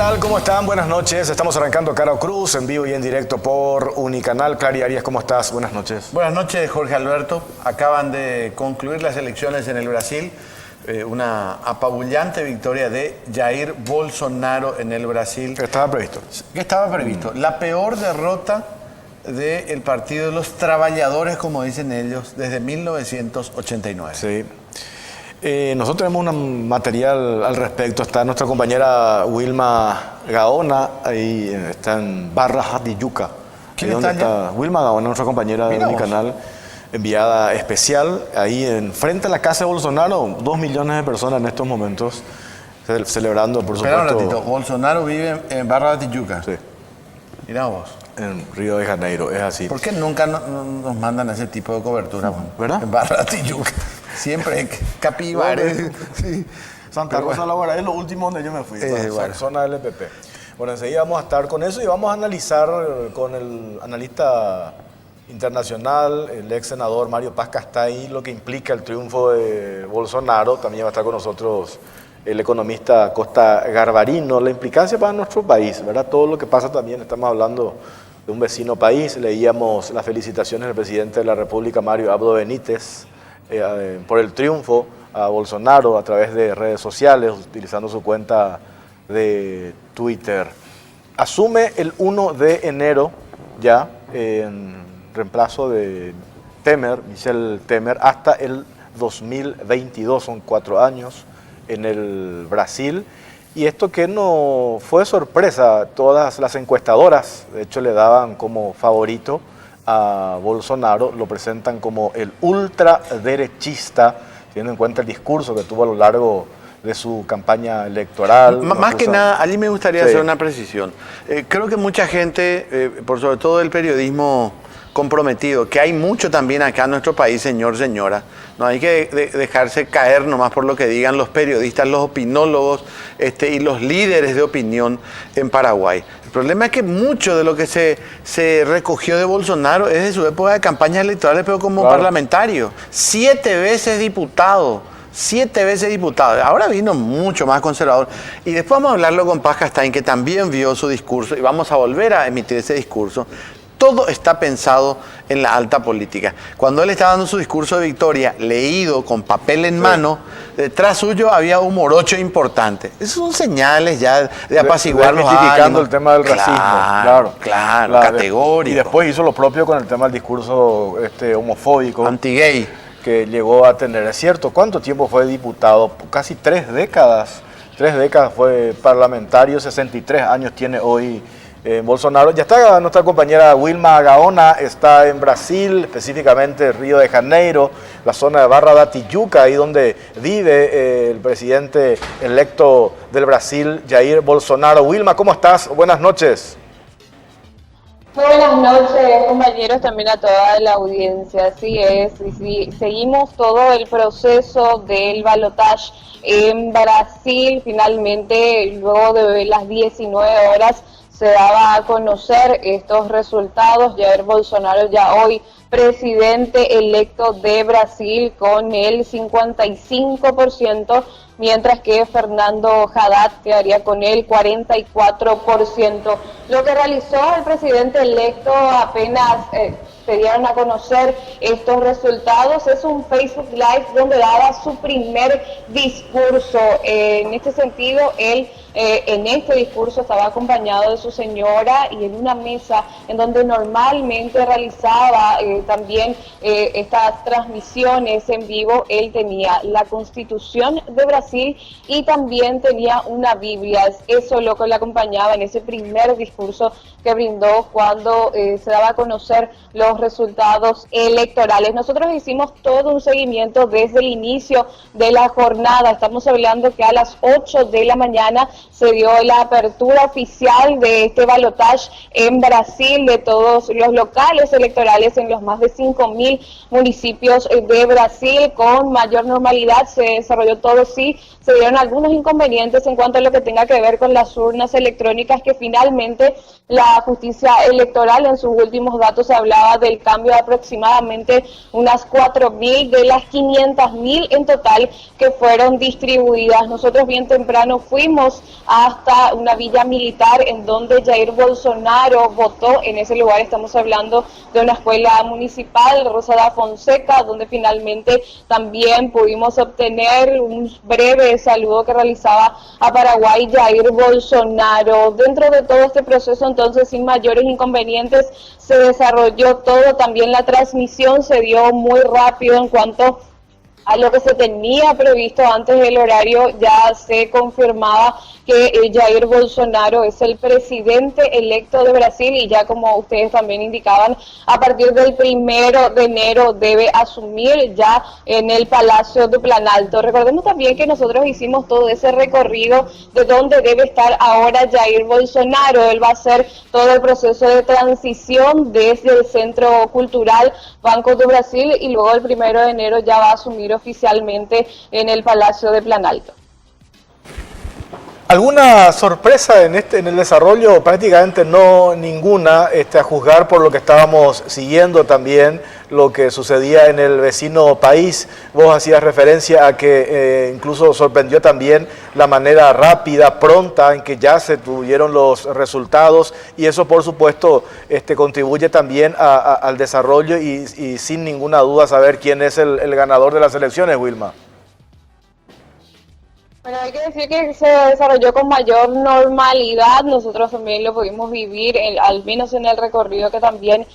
tal? ¿Cómo están? Buenas noches. Estamos arrancando Cara Cruz en vivo y en directo por Unicanal. Clary Arias, ¿cómo estás? Buenas noches. Buenas noches, Jorge Alberto. Acaban de concluir las elecciones en el Brasil. Una apabullante victoria de Jair Bolsonaro en el Brasil. ¿Qué estaba previsto? ¿Qué estaba previsto? La peor derrota del Partido de los Trabajadores, como dicen ellos, desde 1989. Sí. Nosotros tenemos un material al respecto. Está nuestra compañera Wilma Gaona, ahí está en Barra de Yuca. ¿Quién está allá? Wilma Gaona, nuestra compañera de Unicanal, enviada especial, ahí enfrente a la casa de Bolsonaro. 2 millones de personas en estos momentos celebrando, por supuesto. Espera un ratito, Bolsonaro vive en Barra de Tijuca. Sí. Mirá vos. En Río de Janeiro, es así. ¿Por qué nunca nos mandan ese tipo de cobertura, Juan? ¿Verdad? En Barra de Tijuca. Siempre Capibares. Sí. Santa Rosa Laboral es lo último donde yo me fui, bueno. zona del LPP. Bueno, enseguida vamos a estar con eso y vamos a analizar con el analista internacional, el ex senador Mario Paz Castaí, lo que implica el triunfo de Bolsonaro. También va a estar con nosotros el economista Costa Garbarino, la implicancia para nuestro país, ¿verdad? Todo lo que pasa también, estamos hablando de un vecino país. Leíamos las felicitaciones del presidente de la República, Mario Abdo Benítez, por el triunfo a Bolsonaro a través de redes sociales, utilizando su cuenta de Twitter. Asume el 1 de enero ya, en reemplazo de Temer, Michel Temer, hasta el 2022, son 4 años en el Brasil. Y esto que no fue sorpresa, todas las encuestadoras, de hecho, le daban como favorito a Bolsonaro, lo presentan como el ultraderechista, teniendo en cuenta el discurso que tuvo a lo largo de su campaña electoral. Más que nada, allí me gustaría hacer una precisión. Creo que mucha gente, por sobre todo el periodismo comprometido, que hay mucho también acá en nuestro país, señor, señora, no hay que dejarse caer nomás por lo que digan los periodistas, los opinólogos y los líderes de opinión en Paraguay. El problema es que mucho de lo que se recogió de Bolsonaro es de su época de campañas electorales, pero como parlamentario. 7 veces diputado. 7 veces diputado. Ahora vino mucho más conservador. Y después vamos a hablarlo con Paz Castaín, que también vio su discurso, y vamos a volver a emitir ese discurso. Todo está pensado en la alta política. Cuando él estaba dando su discurso de victoria, leído con papel en mano, detrás suyo había un morocho importante. Esos son señales ya de apaciguar los ánimos. El tema del racismo. Claro, categórico. Y después hizo lo propio con el tema del discurso homofóbico. Anti-gay. Que llegó a tener. Es cierto, ¿cuánto tiempo fue diputado? Casi 3 décadas. 3 décadas fue parlamentario, 63 años tiene hoy Bolsonaro. Ya está nuestra compañera Wilma Gaona, está en Brasil, específicamente Río de Janeiro, la zona de Barra da Tijuca, ahí donde vive el presidente electo del Brasil, Jair Bolsonaro. Wilma, ¿cómo estás? Buenas noches. Buenas noches, compañeros, también a toda la audiencia. Así es, y seguimos todo el proceso del balotaje en Brasil. Finalmente, luego de las 19 horas, se daba a conocer estos resultados. Jair Bolsonaro, ya hoy presidente electo de Brasil, con el 55%, mientras que Fernando Haddad quedaría con el 44%. Lo que realizó el presidente electo apenas se dieron a conocer estos resultados es un Facebook Live donde daba su primer discurso. En este sentido, él en este discurso estaba acompañado de su señora y en una mesa en donde normalmente realizaba también estas transmisiones en vivo. Él tenía la Constitución de Brasil y también tenía una Biblia. Eso lo que le acompañaba en ese primer discurso que brindó cuando se daba a conocer los resultados electorales. Nosotros hicimos todo un seguimiento desde el inicio de la jornada. Estamos hablando que a las 8 de la mañana se dio la apertura oficial de este balotaje en Brasil, de todos los locales electorales en los más de 5.000 municipios de Brasil. Con mayor normalidad se desarrolló todo, sí, se dieron algunos inconvenientes en cuanto a lo que tenga que ver con las urnas electrónicas, que finalmente la justicia electoral en sus últimos datos hablaba del cambio de aproximadamente unas 4.000 de las 500.000 en total que fueron distribuidas. Nosotros bien temprano fuimos hasta una villa militar en donde Jair Bolsonaro votó. En ese lugar estamos hablando de una escuela municipal, Rosa da Fonseca, donde finalmente también pudimos obtener un breve saludo que realizaba a Paraguay Jair Bolsonaro. Dentro de todo este proceso, entonces, sin mayores inconvenientes, se desarrolló todo. También la transmisión se dio muy rápido en cuanto a lo que se tenía previsto antes del horario. Ya se confirmaba que Jair Bolsonaro es el presidente electo de Brasil y ya, como ustedes también indicaban, a partir del 1 de enero debe asumir ya en el Palacio do Planalto. Recordemos también que nosotros hicimos todo ese recorrido de dónde debe estar ahora Jair Bolsonaro. Él va a hacer todo el proceso de transición desde el Centro Cultural Banco do Brasil y luego el 1 de enero ya va a asumir oficialmente en el Palacio de Planalto. ¿Alguna sorpresa en el desarrollo? Prácticamente no ninguna, a juzgar por lo que estábamos siguiendo también, lo que sucedía en el vecino país. Vos hacías referencia a que incluso sorprendió también la manera rápida, pronta, en que ya se tuvieron los resultados, y eso por supuesto contribuye también al desarrollo y sin ninguna duda saber quién es el ganador de las elecciones, Wilma. Bueno, hay que decir que se desarrolló con mayor normalidad. Nosotros también lo pudimos vivir, al menos en el recorrido que también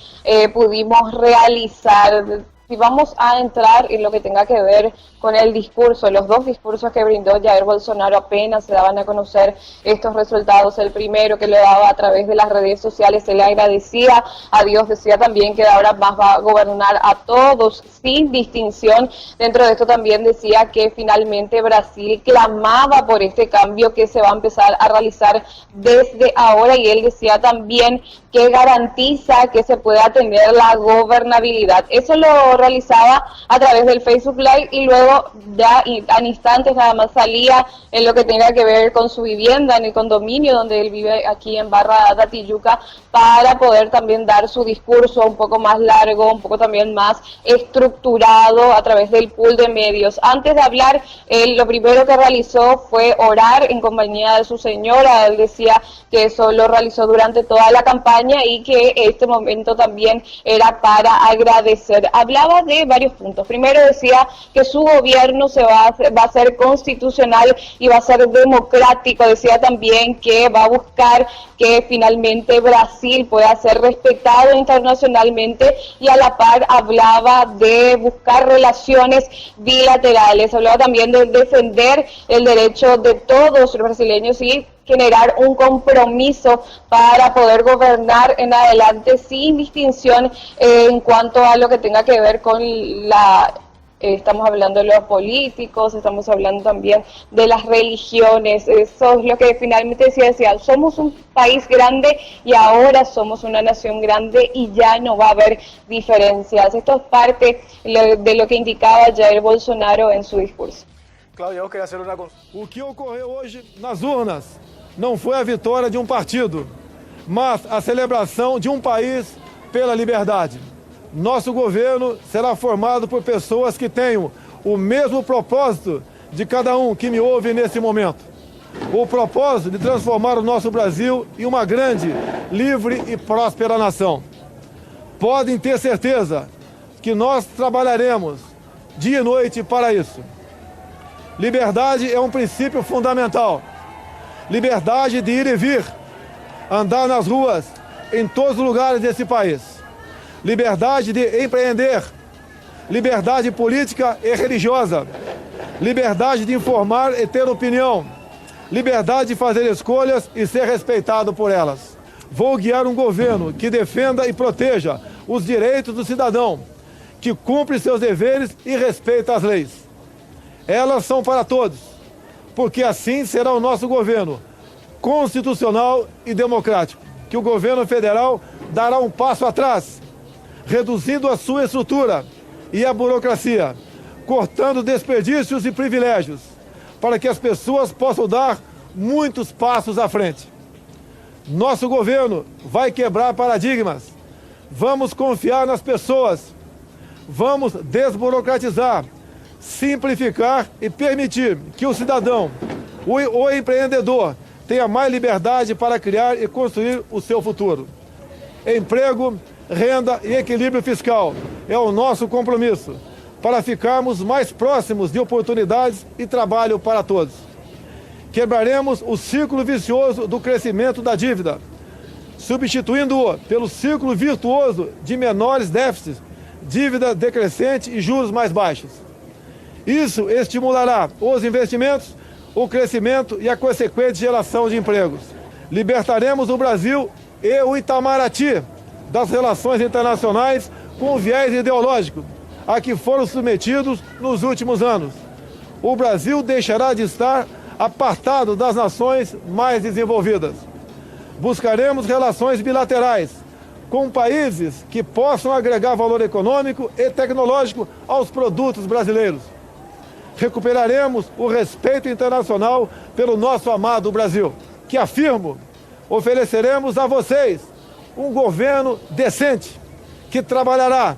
pudimos realizar. Si vamos a entrar en lo que tenga que ver con el discurso, los dos discursos que brindó Jair Bolsonaro apenas se daban a conocer estos resultados. El primero, que lo daba a través de las redes sociales, se le agradecía a Dios, decía también que ahora más va a gobernar a todos sin distinción. Dentro de esto también decía que finalmente Brasil clamaba por este cambio que se va a empezar a realizar desde ahora, y él decía también que garantiza que se pueda tener la gobernabilidad. Eso lo realizaba a través del Facebook Live y luego ya en instantes nada más salía en lo que tenga que ver con su vivienda, en el condominio donde él vive aquí en Barra da Tijuca, para poder también dar su discurso un poco más largo, un poco también más estructurado a través del pool de medios. Antes de hablar, él lo primero que realizó fue orar en compañía de su señora. Él decía que eso lo realizó durante toda la campaña y que este momento también era para agradecer. Hablaba de varios puntos. Primero decía que su gobierno va a ser constitucional y va a ser democrático. Decía también que va a buscar que finalmente Brasil pueda ser respetado internacionalmente, y a la par hablaba de buscar relaciones bilaterales. Hablaba también de defender el derecho de todos los brasileños y generar un compromiso para poder gobernar en adelante sin distinción en cuanto a lo que tenga que ver con estamos hablando de los políticos, estamos hablando también de las religiones. Eso es lo que finalmente decía, somos un país grande y ahora somos una nación grande y ya no va a haber diferencias. Esto es parte de lo que indicaba Jair Bolsonaro en su discurso. Claudio, eu queria hacer una consulta. O que ocorreu hoje nas urnas não foi a vitória de um partido, mas a celebração de um país pela liberdade. Nosso governo será formado por pessoas que tenham o mesmo propósito de cada um que me ouve nesse momento. O propósito de transformar o nosso Brasil em uma grande, livre e próspera nação. Podem ter certeza que nós trabalharemos dia e noite para isso. Liberdade é um princípio fundamental. Liberdade de ir e vir, andar nas ruas, em todos os lugares desse país. Liberdade de empreender, liberdade política e religiosa, liberdade de informar e ter opinião, liberdade de fazer escolhas e ser respeitado por elas. Vou guiar um governo que defenda e proteja os direitos do cidadão, que cumpre seus deveres e respeita as leis. Elas são para todos, porque assim será o nosso governo, constitucional e democrático, que o governo federal dará um passo atrás, reduzindo a sua estrutura e a burocracia, cortando desperdícios e privilégios, para que as pessoas possam dar muitos passos à frente. Nosso governo vai quebrar paradigmas. Vamos confiar nas pessoas. Vamos desburocratizar, simplificar e permitir que o cidadão, o empreendedor, tenha mais liberdade para criar e construir o seu futuro. Emprego, renda e equilíbrio fiscal é o nosso compromisso para ficarmos mais próximos de oportunidades e trabalho para todos. Quebraremos o ciclo vicioso do crescimento da dívida, substituindo-o pelo ciclo virtuoso de menores déficits, dívida decrescente e juros mais baixos. Isso estimulará os investimentos, o crescimento e a consequente geração de empregos. Libertaremos o Brasil e o Itamaraty das relações internacionais com viés ideológico a que foram submetidos nos últimos anos. O Brasil deixará de estar apartado das nações mais desenvolvidas. Buscaremos relações bilaterais com países que possam agregar valor econômico e tecnológico aos produtos brasileiros. Recuperaremos o respeito internacional pelo nosso amado Brasil, que afirmo, ofereceremos a vocês um governo decente, que trabalhará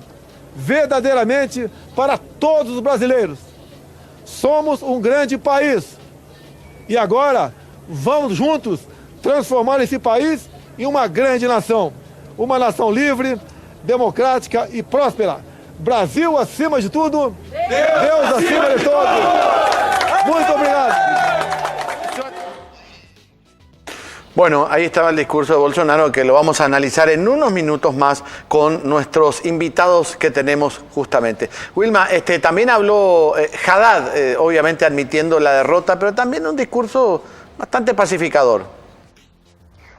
verdadeiramente para todos os brasileiros. Somos um grande país e agora vamos juntos transformar esse país em uma grande nação. Uma nação livre, democrática e próspera. Brasil acima de tudo, Deus acima de todos. Muito obrigado. Bueno, ahí estaba el discurso de Bolsonaro que lo vamos a analizar en unos minutos más con nuestros invitados que tenemos justamente. Wilma, también habló Haddad, obviamente admitiendo la derrota, pero también un discurso bastante pacificador.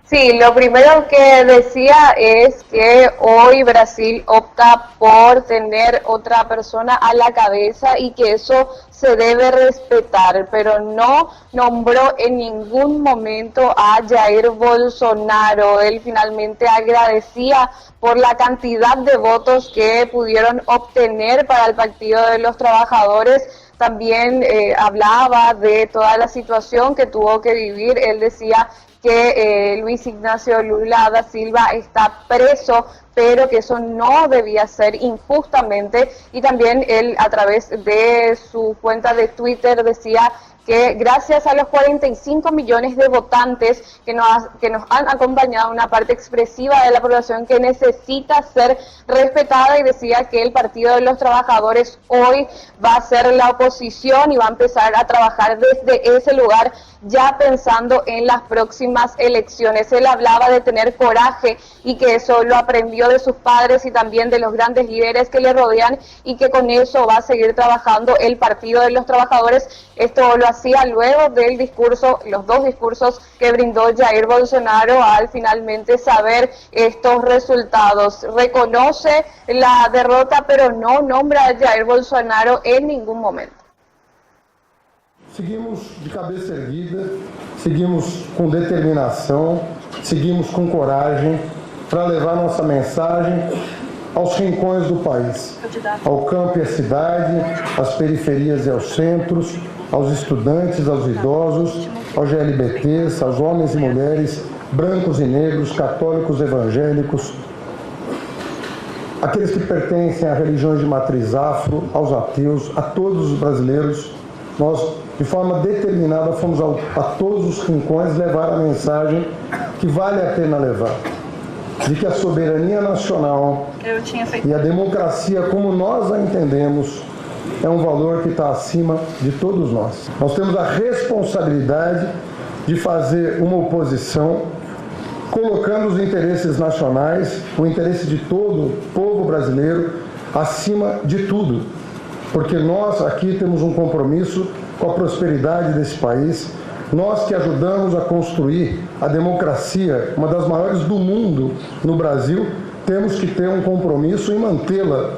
Sí, lo primero que decía es que hoy Brasil opta por tener otra persona a la cabeza y que eso se debe respetar, pero no nombró en ningún momento a Jair Bolsonaro. Él finalmente agradecía por la cantidad de votos que pudieron obtener para el Partido de los Trabajadores. También hablaba de toda la situación que tuvo que vivir. Él decía que Luis Ignacio Lula da Silva está preso, pero que eso no debía ser injustamente. Y también él, a través de su cuenta de Twitter, decía que gracias a los 45 millones de votantes que nos han acompañado, una parte expresiva de la población que necesita ser respetada, y decía que el Partido de los Trabajadores hoy va a ser la oposición y va a empezar a trabajar desde ese lugar, ya pensando en las próximas elecciones. Él hablaba de tener coraje y que eso lo aprendió de sus padres y también de los grandes líderes que le rodean, y que con eso va a seguir trabajando el Partido de los Trabajadores. Esto lo hacía luego del discurso, los dos discursos que brindó Jair Bolsonaro al finalmente saber estos resultados. Reconoce la derrota, pero no nombra a Jair Bolsonaro en ningún momento. Seguimos de cabeça erguida, seguimos com determinação, seguimos com coragem para levar nossa mensagem aos rincões do país, ao campo e à cidade, às periferias e aos centros, aos estudantes, aos idosos, aos GLBTs, aos homens e mulheres, brancos e negros, católicos, evangélicos, aqueles que pertencem a religiões de matriz afro, aos ateus, a todos os brasileiros. Nós, de forma determinada, fomos a todos os rincões levar a mensagem que vale a pena levar, de que a soberania nacional e a democracia, como nós a entendemos, é um valor que está acima de todos nós. Nós temos a responsabilidade de fazer uma oposição colocando os interesses nacionais, o interesse de todo o povo brasileiro acima de tudo, porque nós aqui temos um compromisso com a prosperidade desse país. Nós que ajudamos a construir a democracia, uma das maiores do mundo no Brasil, temos que ter um compromisso em mantê-la,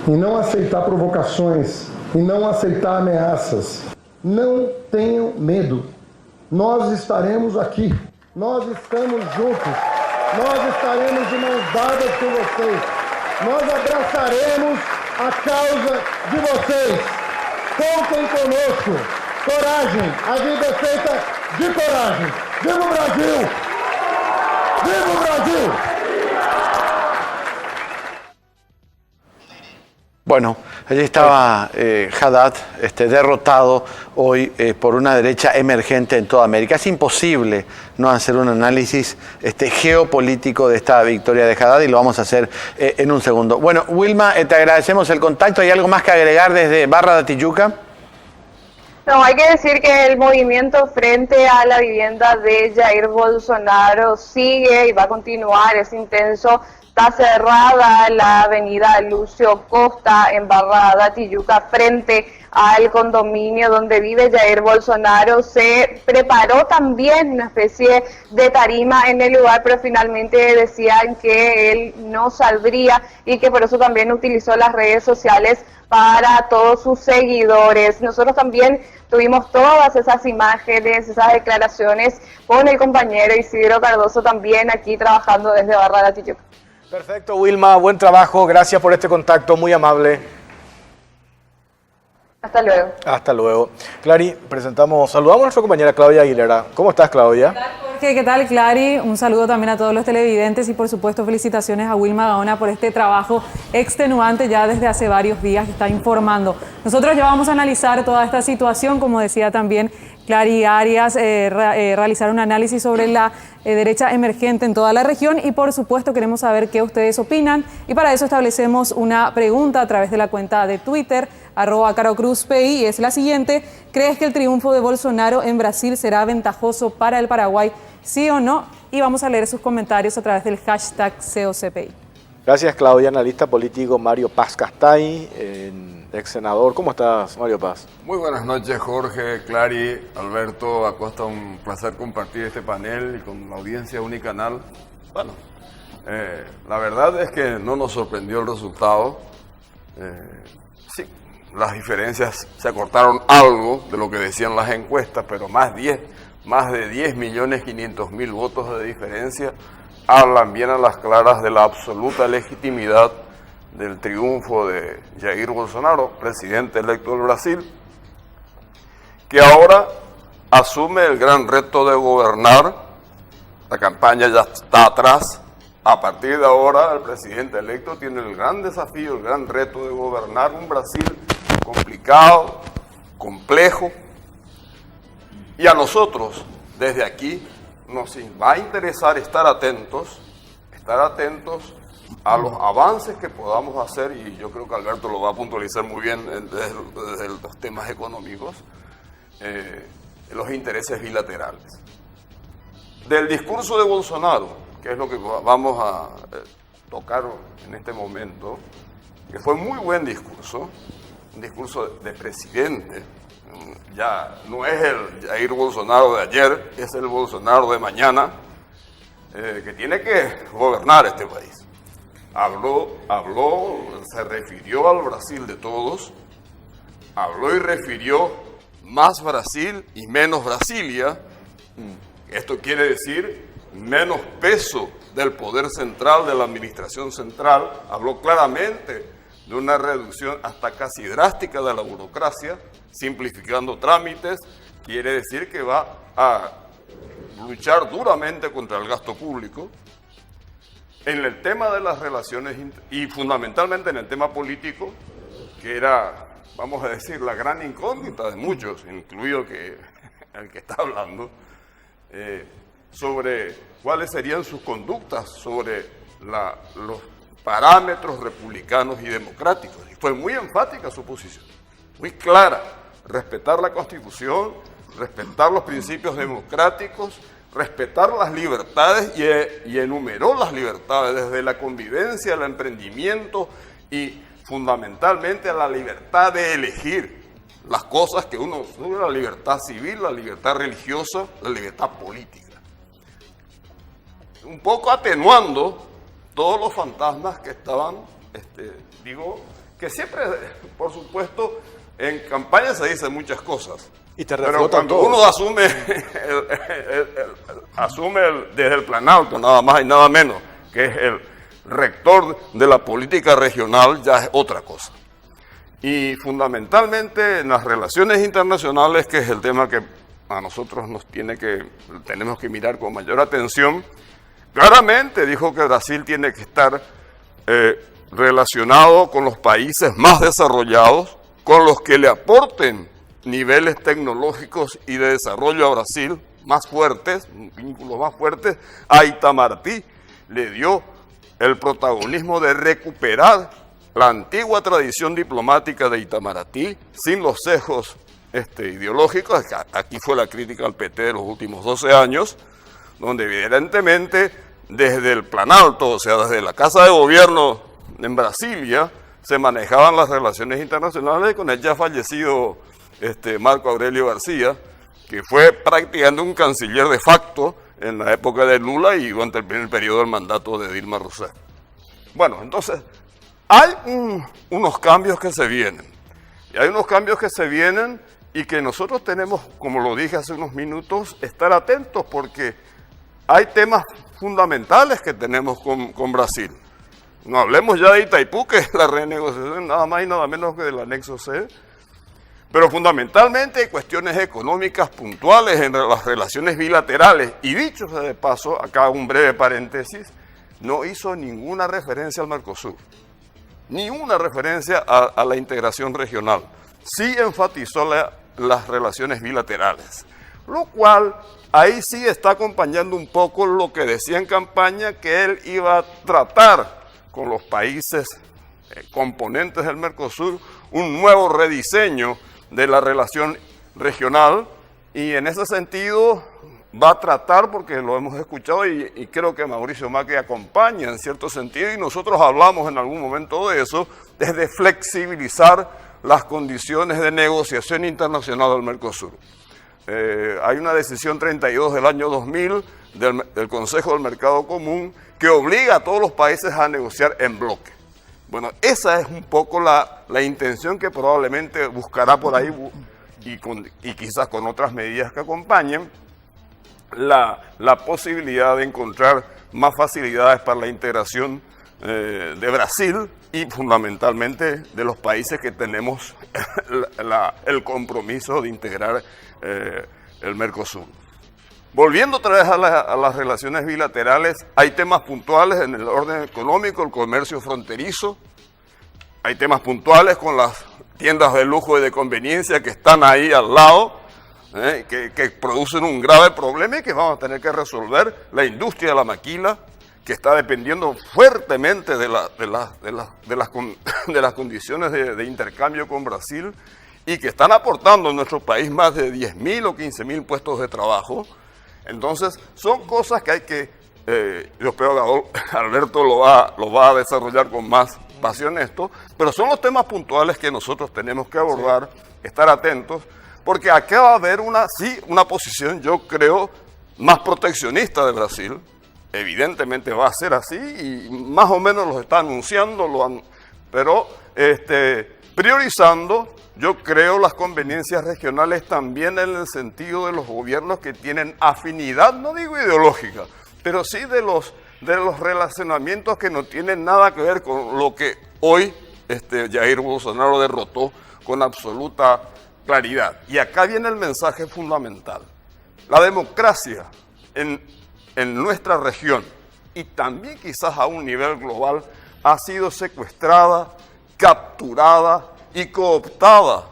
em não aceitar provocações, em não aceitar ameaças. Não tenham medo. Nós estaremos aqui. Nós estamos juntos. Nós estaremos de mãos dadas com vocês. Nós abraçaremos a causa de vocês. Contem conosco. Coragem. A vida é feita de coragem. Viva o Brasil! Viva o Brasil! Bueno, allí estaba Haddad derrotado hoy por una derecha emergente en toda América. Es imposible no hacer un análisis geopolítico de esta victoria de Haddad y lo vamos a hacer en un segundo. Bueno, Wilma, te agradecemos el contacto. ¿Hay algo más que agregar desde Barra de Tijuca? No, hay que decir que el movimiento frente a la vivienda de Jair Bolsonaro sigue y va a continuar, es intenso. Está cerrada la avenida Lucio Costa en Barra de Tijuca frente al condominio donde vive Jair Bolsonaro. Se preparó también una especie de tarima en el lugar, pero finalmente decían que él no saldría y que por eso también utilizó las redes sociales para todos sus seguidores. Nosotros también tuvimos todas esas imágenes, esas declaraciones con el compañero Isidro Cardoso también aquí trabajando desde Barra de Tijuca. Perfecto, Wilma, buen trabajo, gracias por este contacto, muy amable. Hasta luego. Hasta luego. Clary, saludamos a nuestra compañera Claudia Aguilera. ¿Cómo estás, Claudia? ¿Qué tal, Jorge? ¿Qué tal, Clary? Un saludo también a todos los televidentes y por supuesto felicitaciones a Wilma Gaona por este trabajo extenuante ya desde hace varios días que está informando. Nosotros ya vamos a analizar toda esta situación, como decía también Clary Arias, realizar un análisis sobre la derecha emergente en toda la región y por supuesto queremos saber qué ustedes opinan y para eso establecemos una pregunta a través de la cuenta de Twitter @CaroCruzPI y es la siguiente: ¿crees que el triunfo de Bolsonaro en Brasil será ventajoso para el Paraguay, sí o no? Y vamos a leer sus comentarios a través del hashtag COCPI. Gracias, Claudia. Analista político Mario Paz Castay, ex senador. ¿Cómo estás, Mario Paz? Muy buenas noches, Jorge, Clary, Alberto Acosta. Un placer compartir este panel y con la audiencia de Unicanal. Bueno, la verdad es que no nos sorprendió el resultado. Sí, las diferencias se acortaron algo de lo que decían las encuestas, pero más de 10.500.000 votos de diferencia hablan bien a las claras de la absoluta legitimidad del triunfo de Jair Bolsonaro, presidente electo del Brasil, que ahora asume el gran reto de gobernar. La campaña ya está atrás. A partir de ahora, el presidente electo tiene el gran desafío, el gran reto de gobernar un Brasil complicado, complejo. Y a nosotros, desde aquí, nos va a interesar estar atentos a los avances que podamos hacer, y yo creo que Alberto lo va a puntualizar muy bien desde los temas económicos, los intereses bilaterales. Del discurso de Bolsonaro, que es lo que vamos a tocar en este momento, que fue muy buen discurso, un discurso de presidente. Ya no es el Jair Bolsonaro de ayer, es el Bolsonaro de mañana, que tiene que gobernar este país. Habló, se refirió al Brasil de todos, habló y refirió más Brasil y menos Brasilia. Esto quiere decir menos peso del poder central, de la administración central. Habló claramente de una reducción hasta casi drástica de la burocracia, simplificando trámites. Quiere decir que va a luchar duramente contra el gasto público. En el tema de las relaciones y fundamentalmente en el tema político, que era, vamos a decir, la gran incógnita de muchos, incluido el que está hablando, sobre cuáles serían sus conductas sobre los parámetros republicanos y democráticos. Y fue muy enfática su posición, muy clara: respetar la Constitución, respetar los principios democráticos, respetar las libertades, y enumeró las libertades desde la convivencia, el emprendimiento y fundamentalmente a la libertad de elegir las cosas que uno, la libertad civil, la libertad religiosa, la libertad política. Un poco atenuando todos los fantasmas que estaban, que siempre, por supuesto, en campaña se dicen muchas cosas. Y te pero cuando todo. Uno asume, desde el Planalto, nada más y nada menos, que es el rector de la política regional, ya es otra cosa. Y fundamentalmente en las relaciones internacionales, que es el tema que a nosotros tenemos que mirar con mayor atención, claramente dijo que Brasil tiene que estar relacionado con los países más desarrollados, con los que le aporten niveles tecnológicos y de desarrollo a Brasil más fuertes, vínculos más fuertes. A Itamaraty le dio el protagonismo de recuperar la antigua tradición diplomática de Itamaraty sin los sesgos ideológicos. Aquí fue la crítica al PT de los últimos 12 años, donde evidentemente desde el Planalto, o sea, desde la Casa de Gobierno en Brasilia, se manejaban las relaciones internacionales con el ya fallecido Marco Aurelio García, que fue prácticamente un canciller de facto en la época de Lula y durante el primer periodo del mandato de Dilma Rousseff. Bueno, entonces, hay unos cambios que se vienen. Y hay unos cambios que se vienen y que nosotros tenemos, como lo dije hace unos minutos, estar atentos porque hay temas fundamentales que tenemos con Brasil. No hablemos ya de Itaipú, que es la renegociación nada más y nada menos que del anexo C, pero fundamentalmente hay cuestiones económicas puntuales en las relaciones bilaterales. Y dicho sea de paso, acá un breve paréntesis, no hizo ninguna referencia al Mercosur, ni una referencia a la integración regional. Sí enfatizó las relaciones bilaterales, lo cual ahí sí está acompañando un poco lo que decía en campaña, que él iba a tratar con los países componentes del Mercosur un nuevo rediseño de la relación regional, y en ese sentido va a tratar, porque lo hemos escuchado y creo que Mauricio Macri acompaña en cierto sentido, y nosotros hablamos en algún momento de eso, desde flexibilizar las condiciones de negociación internacional del Mercosur. Hay una decisión 32 del año 2000 del Consejo del Mercado Común que obliga a todos los países a negociar en bloque. Bueno, esa es un poco la intención que probablemente buscará por ahí y quizás con otras medidas que acompañen la posibilidad de encontrar más facilidades para la integración de Brasil y fundamentalmente de los países que tenemos el compromiso de integrar el Mercosur. Volviendo otra vez a las relaciones bilaterales, hay temas puntuales en el orden económico, el comercio fronterizo, hay temas puntuales con las tiendas de lujo y de conveniencia que están ahí al lado, que producen un grave problema y que vamos a tener que resolver. La industria de la maquila, que está dependiendo fuertemente de las condiciones de intercambio con Brasil y que están aportando en nuestro país más de 10.000 o 15.000 puestos de trabajo. Entonces, son cosas que hay que, yo espero que Alberto lo va a desarrollar con más pasión esto, pero son los temas puntuales que nosotros tenemos que abordar, estar atentos, porque acá va a haber una posición, yo creo, más proteccionista de Brasil. Evidentemente va a ser así y más o menos lo está anunciando, pero priorizando, yo creo, las conveniencias regionales también en el sentido de los gobiernos que tienen afinidad, no digo ideológica, pero sí de los relacionamientos que no tienen nada que ver con lo que hoy Jair Bolsonaro derrotó con absoluta claridad. Y acá viene el mensaje fundamental. La democracia en nuestra región y también quizás a un nivel global ha sido secuestrada, capturada y cooptada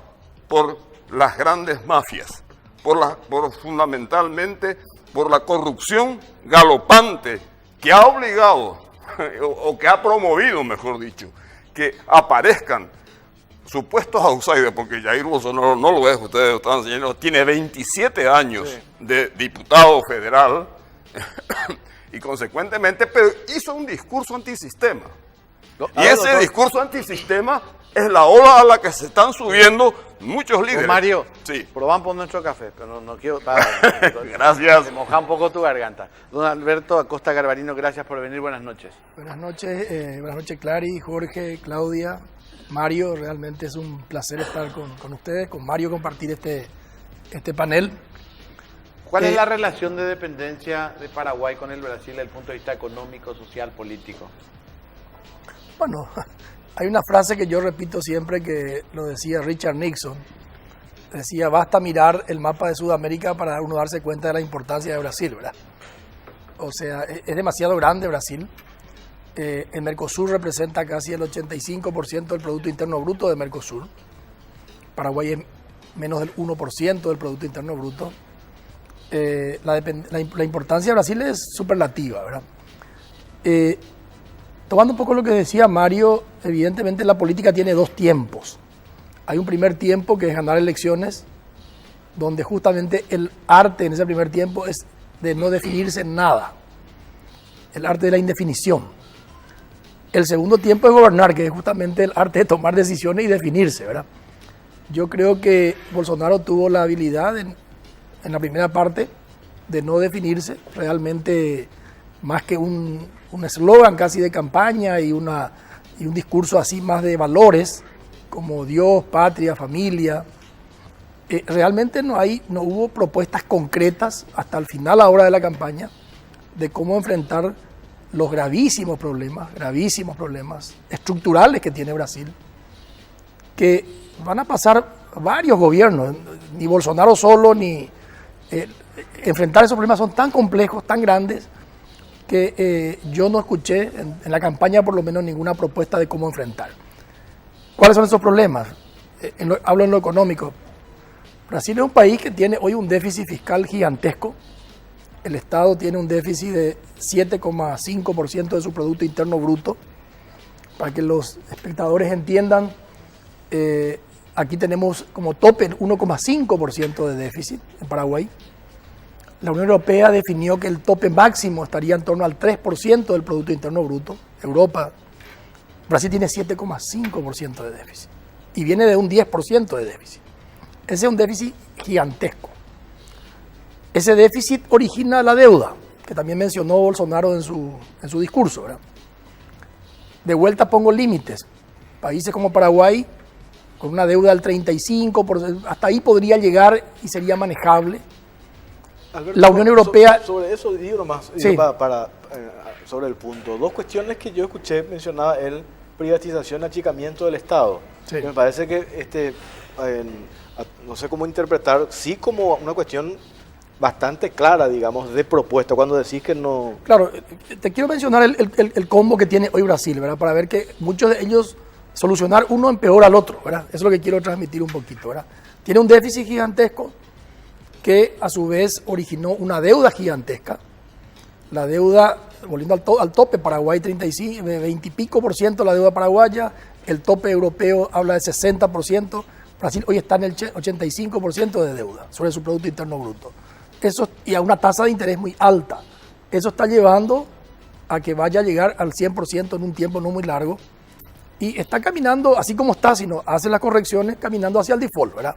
por las grandes mafias, fundamentalmente por la corrupción galopante que ha obligado, o que ha promovido, mejor dicho, que aparezcan supuestos outsiders, porque Jair Bolsonaro no lo es, ustedes lo están enseñando, tiene 27 años de diputado federal y consecuentemente, pero hizo un discurso antisistema. Y ese discurso antisistema es la ola a la que se están subiendo muchos líderes. Mario, sí. probamos por nuestro café, pero no quiero... Gracias. Se moja un poco tu garganta. Don Alberto Acosta Garbarino, gracias por venir, buenas noches. Buenas noches Clary, Jorge, Claudia, Mario, realmente es un placer estar con ustedes, con Mario compartir este panel. ¿Cuál es la relación de dependencia de Paraguay con el Brasil desde el punto de vista económico, social, político? Bueno, hay una frase que yo repito siempre que lo decía Richard Nixon. Decía, basta mirar el mapa de Sudamérica para uno darse cuenta de la importancia de Brasil, ¿verdad? O sea, es demasiado grande Brasil. El Mercosur representa casi el 85% del Producto Interno Bruto de Mercosur. Paraguay es menos del 1% del Producto Interno Bruto. La importancia de Brasil es superlativa, ¿verdad? Tomando un poco lo que decía Mario, evidentemente la política tiene dos tiempos. Hay un primer tiempo que es ganar elecciones, donde justamente el arte en ese primer tiempo es de no definirse en nada, el arte de la indefinición. El segundo tiempo es gobernar, que es justamente el arte de tomar decisiones y definirse, ¿verdad? Yo creo que Bolsonaro tuvo la habilidad en la primera parte de no definirse, realmente más que un eslogan casi de campaña y un discurso así más de valores, como Dios, patria, familia. Realmente no hubo propuestas concretas hasta el final ahora de la campaña de cómo enfrentar los gravísimos problemas estructurales que tiene Brasil, que van a pasar varios gobiernos, ni Bolsonaro solo, ni enfrentar esos problemas son tan complejos, tan grandes, que yo no escuché en la campaña por lo menos ninguna propuesta de cómo enfrentar. ¿Cuáles son esos problemas? Hablo en lo económico. Brasil es un país que tiene hoy un déficit fiscal gigantesco. El Estado tiene un déficit de 7,5% de su Producto Interno Bruto. Para que los espectadores entiendan, aquí tenemos como tope 1,5% de déficit en Paraguay. La Unión Europea definió que el tope máximo estaría en torno al 3% del Producto Interno Bruto. Brasil tiene 7,5% de déficit y viene de un 10% de déficit. Ese es un déficit gigantesco. Ese déficit origina la deuda, que también mencionó Bolsonaro en su discurso, ¿verdad? De vuelta pongo límites. Países como Paraguay, con una deuda del 35%, hasta ahí podría llegar y sería manejable. Alberto, la Unión Europea... Sobre eso digo nomás, sí. Sobre el punto. Dos cuestiones que yo escuché mencionaba él: privatización, achicamiento del Estado. Sí. Me parece que, no sé cómo interpretar, sí como una cuestión bastante clara, digamos, de propuesta, cuando decís que no... Claro, te quiero mencionar el combo que tiene hoy Brasil, ¿verdad? Para ver que muchos de ellos solucionar uno empeora al otro, ¿verdad? Eso es lo que quiero transmitir un poquito, ¿verdad? Tiene un déficit gigantesco que a su vez originó una deuda gigantesca. La deuda, volviendo al tope, Paraguay 35, 20 y pico % la deuda paraguaya, el tope europeo habla de 60%, Brasil hoy está en el 85% de deuda sobre su Producto Interno Bruto. Eso, y a una tasa de interés muy alta. Eso está llevando a que vaya a llegar al 100% en un tiempo no muy largo. Y está caminando, así como está, si no hace las correcciones, caminando hacia el default, ¿verdad?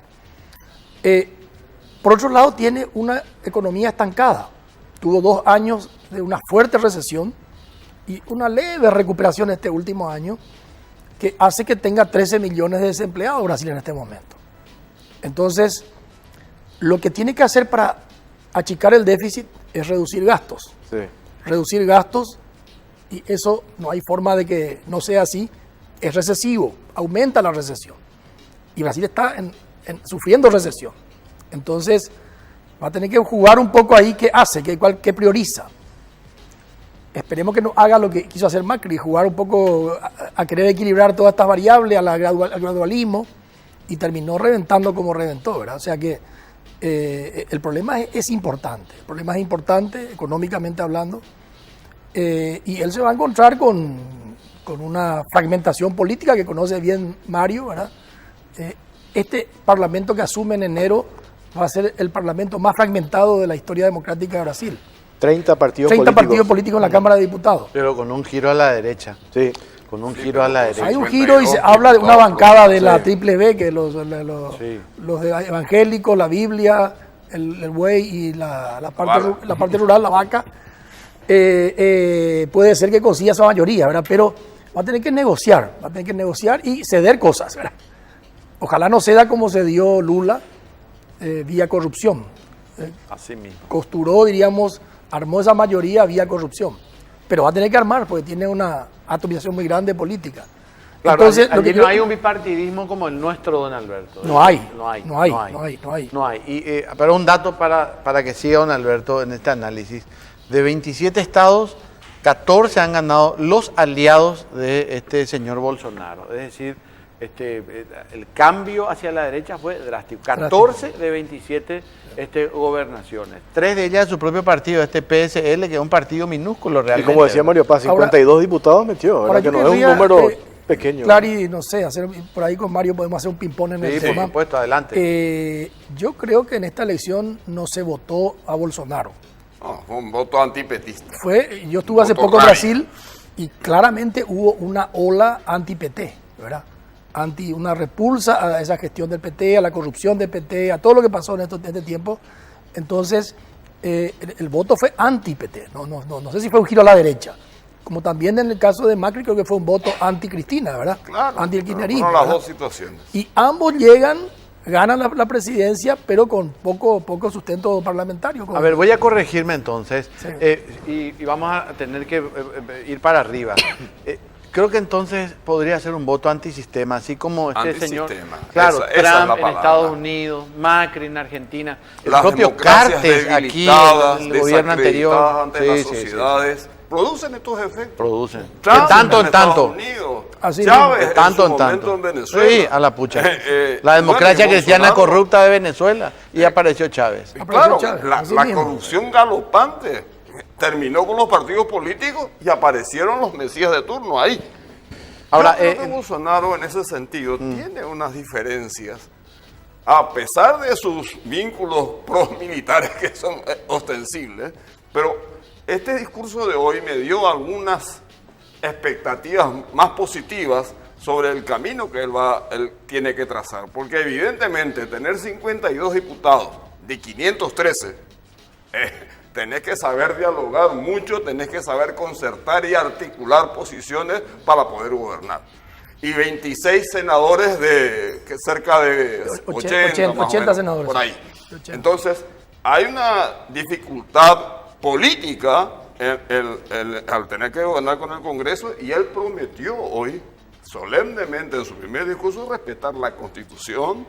Por otro lado, tiene una economía estancada. Tuvo 2 años de una fuerte recesión y una leve recuperación este último año, que hace que tenga 13 millones de desempleados Brasil en este momento. Entonces, lo que tiene que hacer para achicar el déficit es reducir gastos. Sí. Reducir gastos, y eso no hay forma de que no sea así, es recesivo, aumenta la recesión. Y Brasil está sufriendo recesión. Entonces, va a tener que jugar un poco ahí qué hace, qué prioriza. Esperemos que no haga lo que quiso hacer Macri, jugar un poco a querer equilibrar todas estas variables, al gradualismo, y terminó reventando como reventó, ¿verdad? O sea que el problema es importante, económicamente hablando, y él se va a encontrar con una fragmentación política que conoce bien Mario, ¿verdad? Este parlamento que asume en enero va a ser el parlamento más fragmentado de la historia democrática de Brasil. 30 partidos políticos en la Cámara de Diputados. Pero con un giro a la derecha. Sí. Con un giro a la derecha. Hay un giro y se habla de una bancada de la Triple B, que los evangélicos, la Biblia, el buey y la parte rural, la vaca, puede ser que consiga esa mayoría, ¿verdad? Pero va a tener que negociar y ceder cosas, ¿verdad? Ojalá no ceda como cedió Lula, vía corrupción. Así mismo. Costuró, diríamos, armó esa mayoría vía corrupción. Pero va a tener que armar porque tiene una atomización muy grande política. Claro, entonces, no hay un bipartidismo como el nuestro, don Alberto. No hay. Pero un dato para que siga don Alberto en este análisis. De 27 estados, 14 han ganado los aliados de este señor Bolsonaro. Es decir, el cambio hacia la derecha fue drástico. 14 de 27 gobernaciones. 3 de ellas de su propio partido, PSL, que es un partido minúsculo realmente. Y como decía Mario Paz, 52 diputados metió, ¿verdad? Que no es un número pequeño. Clary, no sé, por ahí con Mario podemos hacer un ping-pong en el tema. Por supuesto, adelante. Yo creo que en esta elección no se votó a Bolsonaro. No, fue un voto antipetista. Yo estuve hace poco en Brasil y claramente hubo una ola anti-PT, ¿verdad? Una repulsa a esa gestión del PT, a la corrupción del PT, a todo lo que pasó en este tiempo. Entonces, el voto fue anti-PT, no sé si fue un giro a la derecha. Como también en el caso de Macri, creo que fue un voto anti-Cristina, ¿verdad? Claro, anti-kirchnerismo. fueron las dos situaciones. Y ambos ganan la presidencia, pero con poco sustento parlamentario. A ver, voy a corregirme entonces, Sí. y vamos a tener que ir para arriba. Creo que entonces podría ser un voto antisistema, así como señor. Claro, esa es la Trump en palabra. Estados Unidos, Macri en Argentina, el Las propio democracias Cartes aquí debilitadas, en el gobierno anterior. ante las sociedades, producen estos efectos. Producen. Trump De tanto en tanto. Estados Unidos, Así Chávez De tanto en en su momento tanto. en Venezuela. Sí, a la pucha. La bueno, democracia y cristiana Bolsonaro, corrupta de Venezuela. Y apareció Chávez. Y claro, Chávez, la así mismo. corrupción galopante terminó con los partidos políticos y aparecieron los mesías de turno ahí. Ahora, Yo creo que Bolsonaro en ese sentido tiene unas diferencias, a pesar de sus vínculos pro-militares que son ostensibles, pero este discurso de hoy me dio algunas expectativas más positivas sobre el camino que él tiene que trazar, porque evidentemente tener 52 diputados de 513, tenés que saber dialogar mucho, tenés que saber concertar y articular posiciones para poder gobernar. Y 26 senadores de cerca de 80 senadores. por ahí. Entonces, hay una dificultad política al tener que gobernar con el Congreso, y él prometió hoy, solemnemente en su primer discurso, respetar la Constitución,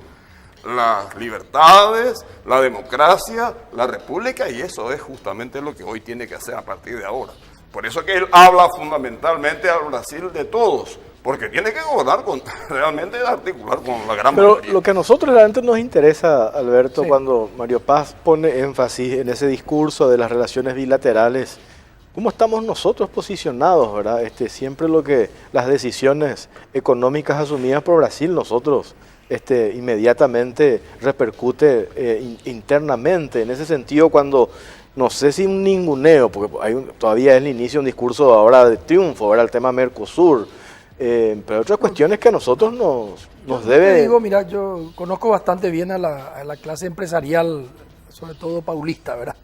las libertades, la democracia, la república, y eso es justamente lo que hoy tiene que hacer a partir de ahora. Por eso que él habla fundamentalmente al Brasil de todos, porque tiene que gobernar realmente articular con la gran Pero mayoría. lo que a nosotros realmente nos interesa, Alberto, Sí. cuando Mario Paz pone énfasis en ese discurso de las relaciones bilaterales, ¿cómo estamos nosotros posicionados, verdad? Siempre las decisiones económicas asumidas por Brasil, nosotros inmediatamente repercute internamente. En ese sentido, cuando, no sé si un ninguneo, porque todavía es el inicio de un discurso ahora de triunfo, ¿verdad? El tema Mercosur, pero otras cuestiones que a nosotros nos debe... Te digo, mira, yo conozco bastante bien a la clase empresarial, sobre todo paulista, ¿verdad?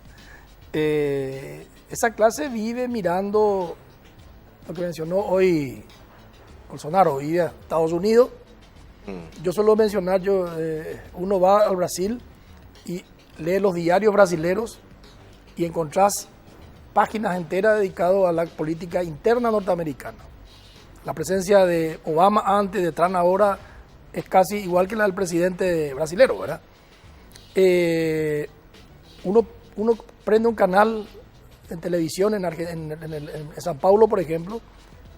Esa clase vive mirando lo que mencionó hoy Bolsonaro, vive a Estados Unidos. Yo suelo mencionar, uno va al Brasil y lee los diarios brasileros y encontrás páginas enteras dedicadas a la política interna norteamericana. La presencia de Obama antes, de Trump ahora, es casi igual que la del presidente brasilero, ¿verdad? Uno prende un canal en televisión en San Paulo, por ejemplo,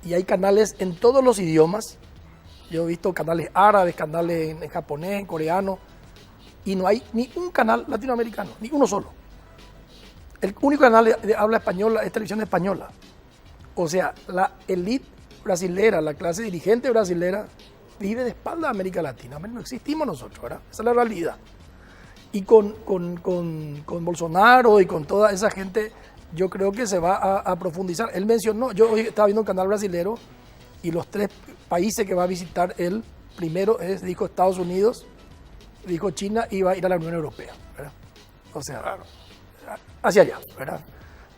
y hay canales en todos los idiomas. Yo he visto canales árabes, canales en japonés, en coreano, y no hay ni un canal latinoamericano, ni uno solo. El único canal de habla española es televisión española. O sea, la élite brasilera, la clase dirigente brasilera, vive de espalda a América Latina. No existimos nosotros, ¿verdad? Esa es la realidad. Y con Bolsonaro y con toda esa gente, yo creo que se va a profundizar. Él mencionó, yo hoy estaba viendo un canal brasilero, y los 3 países que va a visitar él, primero dijo Estados Unidos, dijo China, y va a ir a la Unión Europea, ¿verdad? O sea, hacia allá, ¿verdad?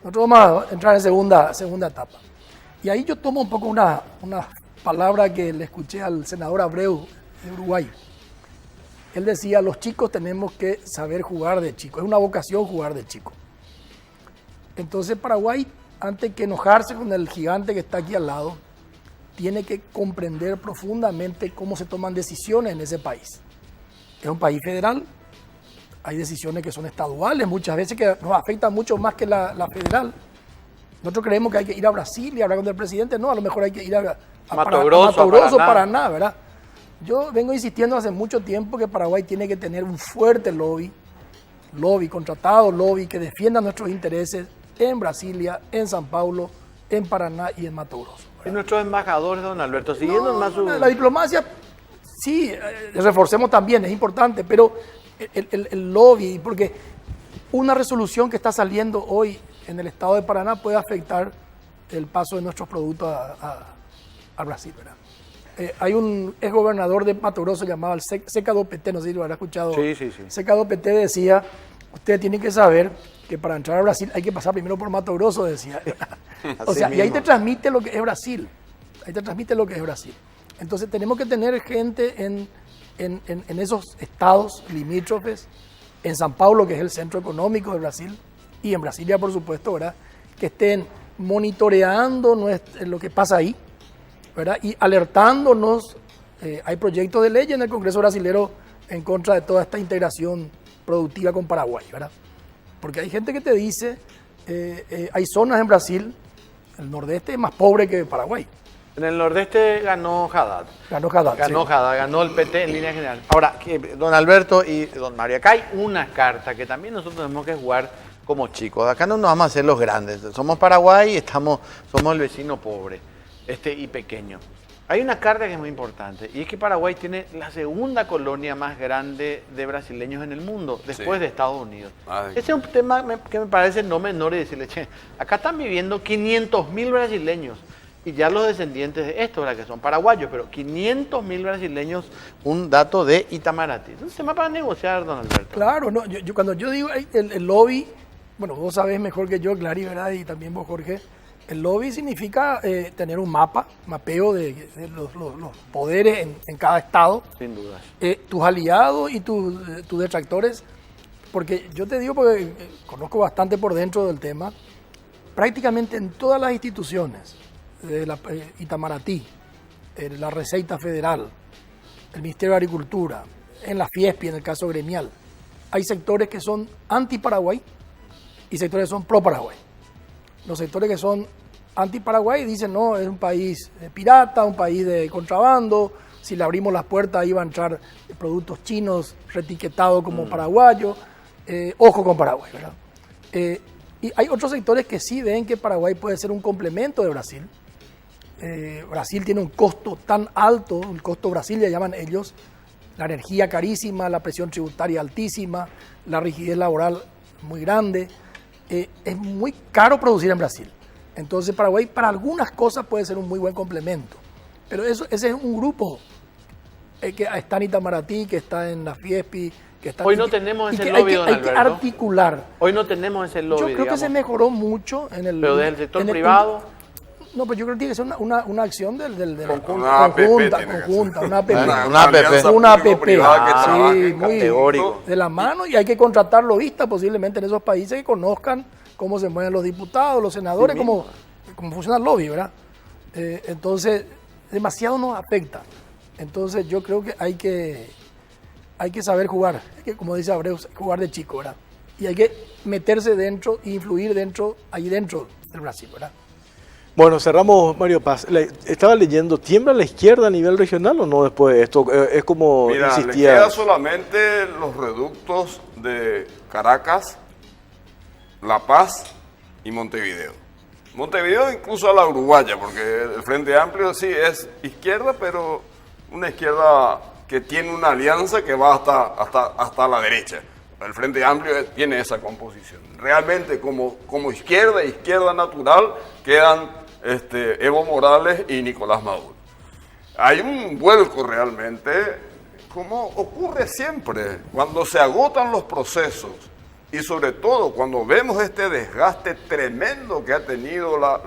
Nosotros vamos a entrar en segunda etapa. Y ahí yo tomo un poco una palabra que le escuché al senador Abreu de Uruguay. Él decía, los chicos tenemos que saber jugar de chicos, es una vocación jugar de chico. Entonces Paraguay, antes que enojarse con el gigante que está aquí al lado, tiene que comprender profundamente cómo se toman decisiones en ese país. Es un país federal, hay decisiones que son estaduales, muchas veces que nos afectan mucho más que la federal. Nosotros creemos que hay que ir a Brasil y hablar con el presidente. No, a lo mejor hay que ir a Mato Grosso, Paraná, ¿verdad? Yo vengo insistiendo hace mucho tiempo que Paraguay tiene que tener un fuerte lobby contratado, lobby que defienda nuestros intereses en Brasilia, en San Paulo, en Paraná y en Mato Grosso. Y nuestros embajadores, don Alberto, siguiendo más su... La diplomacia, sí, reforcemos también, es importante, pero el lobby, porque una resolución que está saliendo hoy en el estado de Paraná puede afectar el paso de nuestros productos a Brasil, ¿verdad? Hay un exgobernador de Mato Grosso llamado el Zeca do PT, no sé si lo habrá escuchado. Sí. Zeca do PT decía, ustedes tienen que saber que para entrar a Brasil hay que pasar primero por Mato Grosso, decía. O sea, y ahí te transmite lo que es Brasil. Entonces tenemos que tener gente en esos estados limítrofes, en San Paulo, que es el centro económico de Brasil, y en Brasilia, por supuesto, ¿verdad? Que estén monitoreando lo que pasa ahí, ¿verdad? Y alertándonos. Hay proyectos de ley en el Congreso brasilero en contra de toda esta integración productiva con Paraguay, ¿verdad? Porque hay gente que te dice, hay zonas en Brasil, el nordeste es más pobre que Paraguay. En el nordeste ganó Haddad. Ganó el PT en línea general. Ahora, don Alberto y don Mario, acá hay una carta que también nosotros tenemos que jugar como chicos. Acá no nos vamos a hacer los grandes. Somos Paraguay y somos el vecino pobre y pequeño. Hay una carta que es muy importante, y es que Paraguay tiene la segunda colonia más grande de brasileños en el mundo, después de Estados Unidos. Ese es un tema que me parece no menor, y decirle, che, acá están viviendo 500.000 brasileños, y ya los descendientes de estos, que son paraguayos, pero 500.000 brasileños, un dato de Itamaraty. Es un tema para negociar, don Alberto. Claro, no, cuando yo digo el lobby, bueno, vos sabés mejor que yo, Clary, ¿verdad? Y también vos, Jorge. El lobby significa tener un mapeo de los poderes en cada estado. Sin duda. Tus aliados y tus detractores, porque yo te digo, porque conozco bastante por dentro del tema, prácticamente en todas las instituciones, de la Itamaraty, la Receita Federal, el Ministerio de Agricultura, en la Fiespi, en el caso gremial, hay sectores que son anti-Paraguay y sectores que son pro-Paraguay. Los sectores que son anti-Paraguay dicen, no, es un país pirata, un país de contrabando, si le abrimos las puertas ahí van a entrar productos chinos retiquetados como paraguayos, ojo con Paraguay, ¿verdad? Y hay otros sectores que sí ven que Paraguay puede ser un complemento de Brasil. Brasil tiene un costo tan alto, el costo Brasil le llaman ellos, la energía carísima, la presión tributaria altísima, la rigidez laboral muy grande. Es muy caro producir en Brasil. Entonces Paraguay para algunas cosas puede ser un muy buen complemento. Pero ese es un grupo que está en Itamaraty, que está en la Fiespi, que está Hoy no tenemos ese lobby, don Alberto. Hay que articular. Hoy no tenemos ese lobby, yo creo que se mejoró mucho en el... Pero desde el sector privado... No, pero yo creo que tiene que ser una acción una APP, sí, muy teórico, de la mano, y hay que contratar lobistas posiblemente en esos países que conozcan cómo se mueven los diputados, los senadores, cómo funciona el lobby, ¿verdad? Entonces, demasiado nos afecta. Entonces, yo creo que hay que saber jugar, hay que, como dice Abreu, jugar de chico, ¿verdad? Y hay que meterse dentro e influir ahí dentro del Brasil, ¿verdad? Bueno, cerramos, Mario Paz. Estaba leyendo, ¿tiembla la izquierda a nivel regional o no después de esto? Es como insistía. Le queda solamente los reductos de Caracas, La Paz y Montevideo. Montevideo incluso a la uruguaya, porque el Frente Amplio sí es izquierda, pero una izquierda que tiene una alianza que va hasta la derecha. El Frente Amplio tiene esa composición. Realmente como izquierda natural quedan Evo Morales y Nicolás Maduro. Hay un vuelco realmente, como ocurre siempre, cuando se agotan los procesos y sobre todo cuando vemos este desgaste tremendo que ha tenido la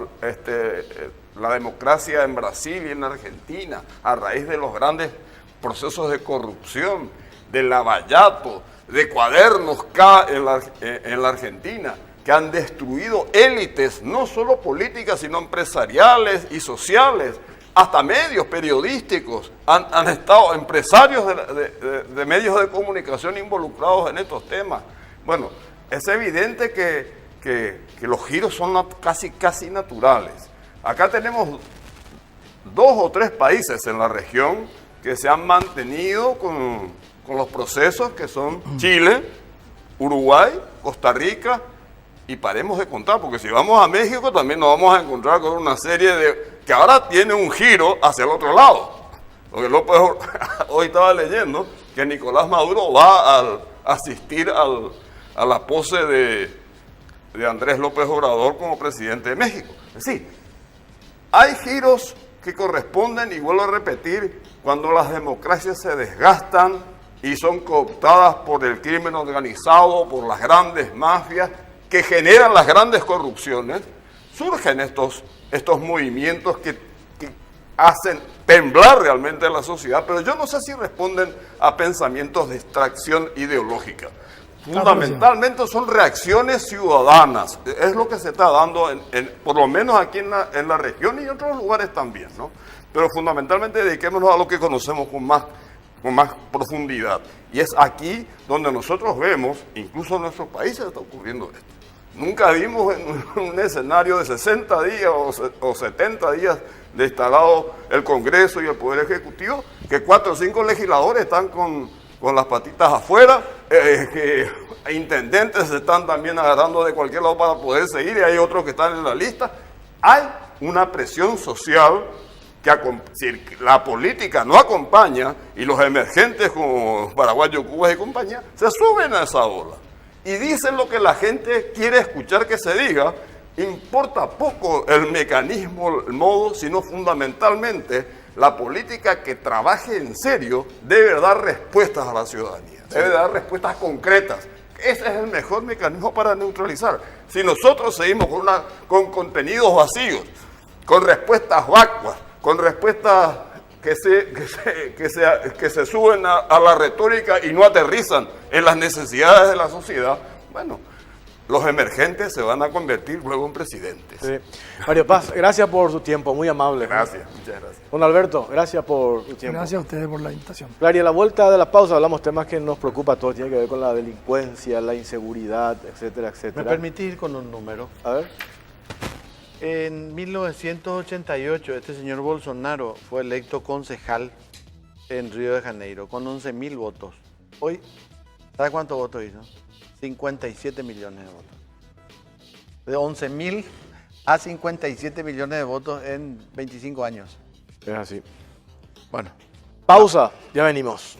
democracia en Brasil y en Argentina a raíz de los grandes procesos de corrupción, de lavallato, de cuadernos K en la Argentina, que han destruido élites, no solo políticas, sino empresariales y sociales, hasta medios periodísticos, han estado empresarios de medios de comunicación involucrados en estos temas. Bueno, es evidente que que los giros son casi naturales. Acá tenemos 2 o 3 países en la región que se han mantenido con los procesos que son Chile, Uruguay, Costa Rica, y paremos de contar, porque si vamos a México también nos vamos a encontrar con una serie que ahora tiene un giro hacia el otro lado. Porque López, hoy estaba leyendo que Nicolás Maduro va a asistir a la pose de Andrés López Obrador como presidente de México. Es decir, hay giros que corresponden, y vuelvo a repetir, cuando las democracias se desgastan y son cooptadas por el crimen organizado, por las grandes mafias que generan las grandes corrupciones, surgen estos movimientos que hacen temblar realmente a la sociedad, pero yo no sé si responden a pensamientos de extracción ideológica. Fundamentalmente son reacciones ciudadanas, es lo que se está dando, por lo menos aquí en la región y en otros lugares también, ¿no? Pero fundamentalmente dediquémonos a lo que conocemos con más profundidad. Y es aquí donde nosotros vemos, incluso en nuestros países está ocurriendo esto. Nunca vimos en un escenario de 60 días o 70 días de instalado el Congreso y el Poder Ejecutivo, que 4 o 5 legisladores están con las patitas afuera, que intendentes se están también agarrando de cualquier lado para poder seguir, y hay otros que están en la lista. Hay una presión social que si la política no acompaña, y los emergentes como Paraguayo, Cuba y compañía, se suben a esa ola y dicen lo que la gente quiere escuchar que se diga. Importa poco el mecanismo, el modo, sino fundamentalmente la política que trabaje en serio debe dar respuestas a la ciudadanía, debe dar respuestas concretas. Ese es el mejor mecanismo para neutralizar. Si nosotros seguimos con contenidos vacíos, con respuestas vacuas, con respuestas que se suben a la retórica y no aterrizan en las necesidades de la sociedad, bueno, los emergentes se van a convertir luego en presidentes. Sí. Mario Paz, gracias por su tiempo, muy amable. Gracias, muchas gracias. Don Alberto, gracias por su tiempo. Gracias a ustedes por la invitación. Claro, y a la vuelta de la pausa hablamos temas que nos preocupan a todos, tiene que ver con la delincuencia, la inseguridad, etcétera, etcétera. ¿Me permitís ir con un número? A ver. En 1988 este señor Bolsonaro fue electo concejal en Río de Janeiro con 11.000 votos. Hoy, ¿sabe cuántos votos hizo? 57 millones de votos. De 11.000 a 57 millones de votos en 25 años. Es así. Bueno. Pausa, ya venimos.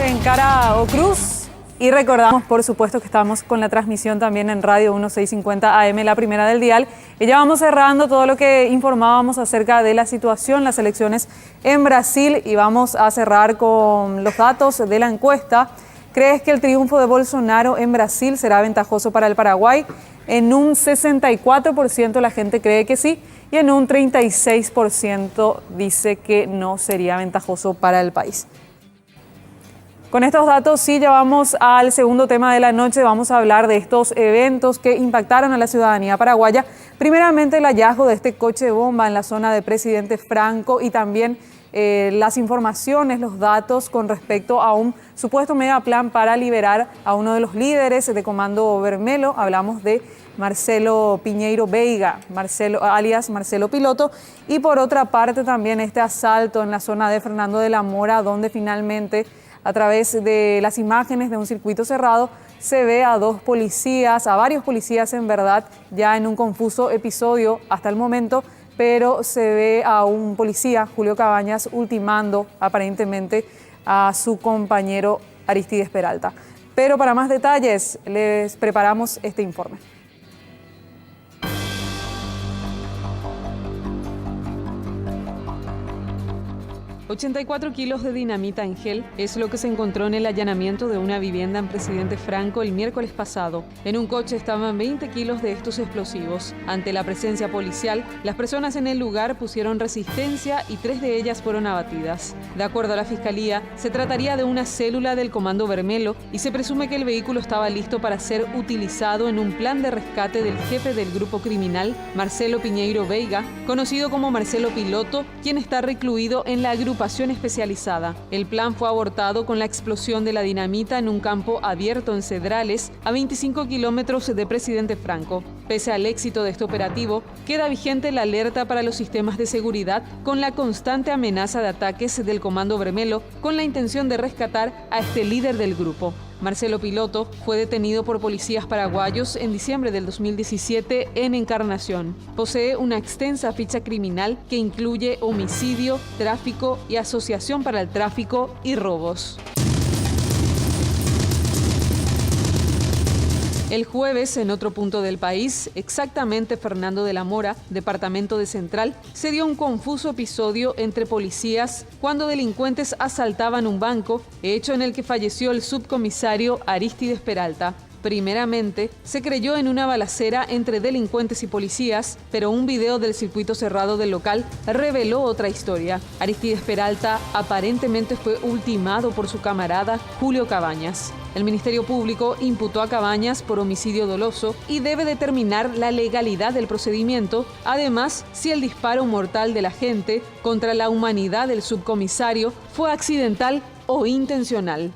En Cara o Cruz, y recordamos por supuesto que estamos con la transmisión también en Radio 1650 AM, la primera del dial, y ya vamos cerrando todo lo que informábamos acerca de la situación, las elecciones en Brasil, y vamos a cerrar con los datos de la encuesta. ¿Crees que el triunfo de Bolsonaro en Brasil será ventajoso para el Paraguay? En un 64% la gente cree que sí, y en un 36% dice que no sería ventajoso para el país. Con estos datos sí ya vamos al segundo tema de la noche. Vamos a hablar de estos eventos que impactaron a la ciudadanía paraguaya. Primeramente el hallazgo de este coche bomba en la zona de Presidente Franco, y también las informaciones, los datos con respecto a un supuesto megaplan para liberar a uno de los líderes de Comando Vermelho. Hablamos de Marcelo Piñeiro Veiga, alias Marcelo Piloto. Y por otra parte también este asalto en la zona de Fernando de la Mora, donde finalmente, a través de las imágenes de un circuito cerrado, se ve a varios policías en verdad, ya en un confuso episodio hasta el momento, pero se ve a un policía, Julio Cabañas, ultimando aparentemente a su compañero Aristides Peralta. Pero para más detalles les preparamos este informe. 84 kilos de dinamita en gel es lo que se encontró en el allanamiento de una vivienda en Presidente Franco el miércoles pasado. En un coche estaban 20 kilos de estos explosivos. Ante la presencia policial, las personas en el lugar pusieron resistencia y 3 de ellas fueron abatidas. De acuerdo a la Fiscalía, se trataría de una célula del Comando Vermelo y se presume que el vehículo estaba listo para ser utilizado en un plan de rescate del jefe del grupo criminal, Marcelo Piñeiro Veiga, conocido como Marcelo Piloto, quien está recluido en la agrupación especializada. El plan fue abortado con la explosión de la dinamita en un campo abierto en Cedrales, a 25 kilómetros de Presidente Franco. Pese al éxito de este operativo, queda vigente la alerta para los sistemas de seguridad con la constante amenaza de ataques del Comando Vermelo con la intención de rescatar a este líder del grupo. Marcelo Piloto fue detenido por policías paraguayos en diciembre del 2017 en Encarnación. Posee una extensa ficha criminal que incluye homicidio, tráfico y asociación para el tráfico y robos. El jueves, en otro punto del país, exactamente Fernando de la Mora, departamento de Central, se dio un confuso episodio entre policías cuando delincuentes asaltaban un banco, hecho en el que falleció el subcomisario Aristides Peralta. Primeramente, se creyó en una balacera entre delincuentes y policías, pero un video del circuito cerrado del local reveló otra historia. Aristides Peralta aparentemente fue ultimado por su camarada Julio Cabañas. El Ministerio Público imputó a Cabañas por homicidio doloso y debe determinar la legalidad del procedimiento, además si el disparo mortal del agente contra la humanidad del subcomisario fue accidental o intencional.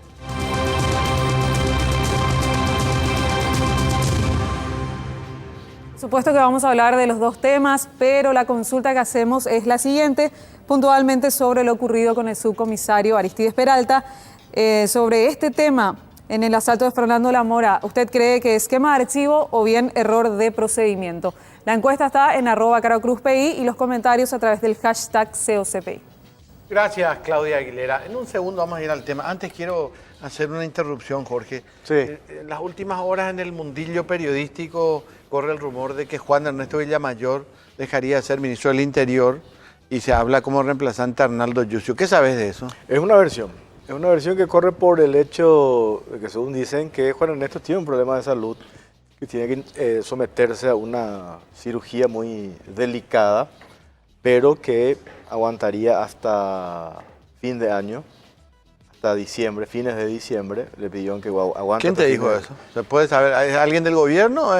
Por supuesto que vamos a hablar de los dos temas, pero la consulta que hacemos es la siguiente, puntualmente sobre lo ocurrido con el subcomisario Aristides Peralta. Sobre este tema, en el asalto de Fernando de la Mora, ¿usted cree que es quema de archivo o bien error de procedimiento? La encuesta está en @CaroCruzPI y los comentarios a través del hashtag COCPI. Gracias, Claudia Aguilera. En un segundo vamos a ir al tema. Antes quiero hacer una interrupción, Jorge. Sí. En las últimas horas en el mundillo periodístico corre el rumor de que Juan Ernesto Villamayor dejaría de ser ministro del Interior y se habla como reemplazante a Arnaldo Yucio. ¿Qué sabes de eso? Es una versión que corre por el hecho de que, según dicen, que Juan Ernesto tiene un problema de salud, que tiene que someterse a una cirugía muy delicada, pero que aguantaría hasta fin de año, hasta diciembre, fines de diciembre. Le pidieron que aguante. ¿Quién te dijo eso? ¿Se puede saber? ¿Es alguien del gobierno?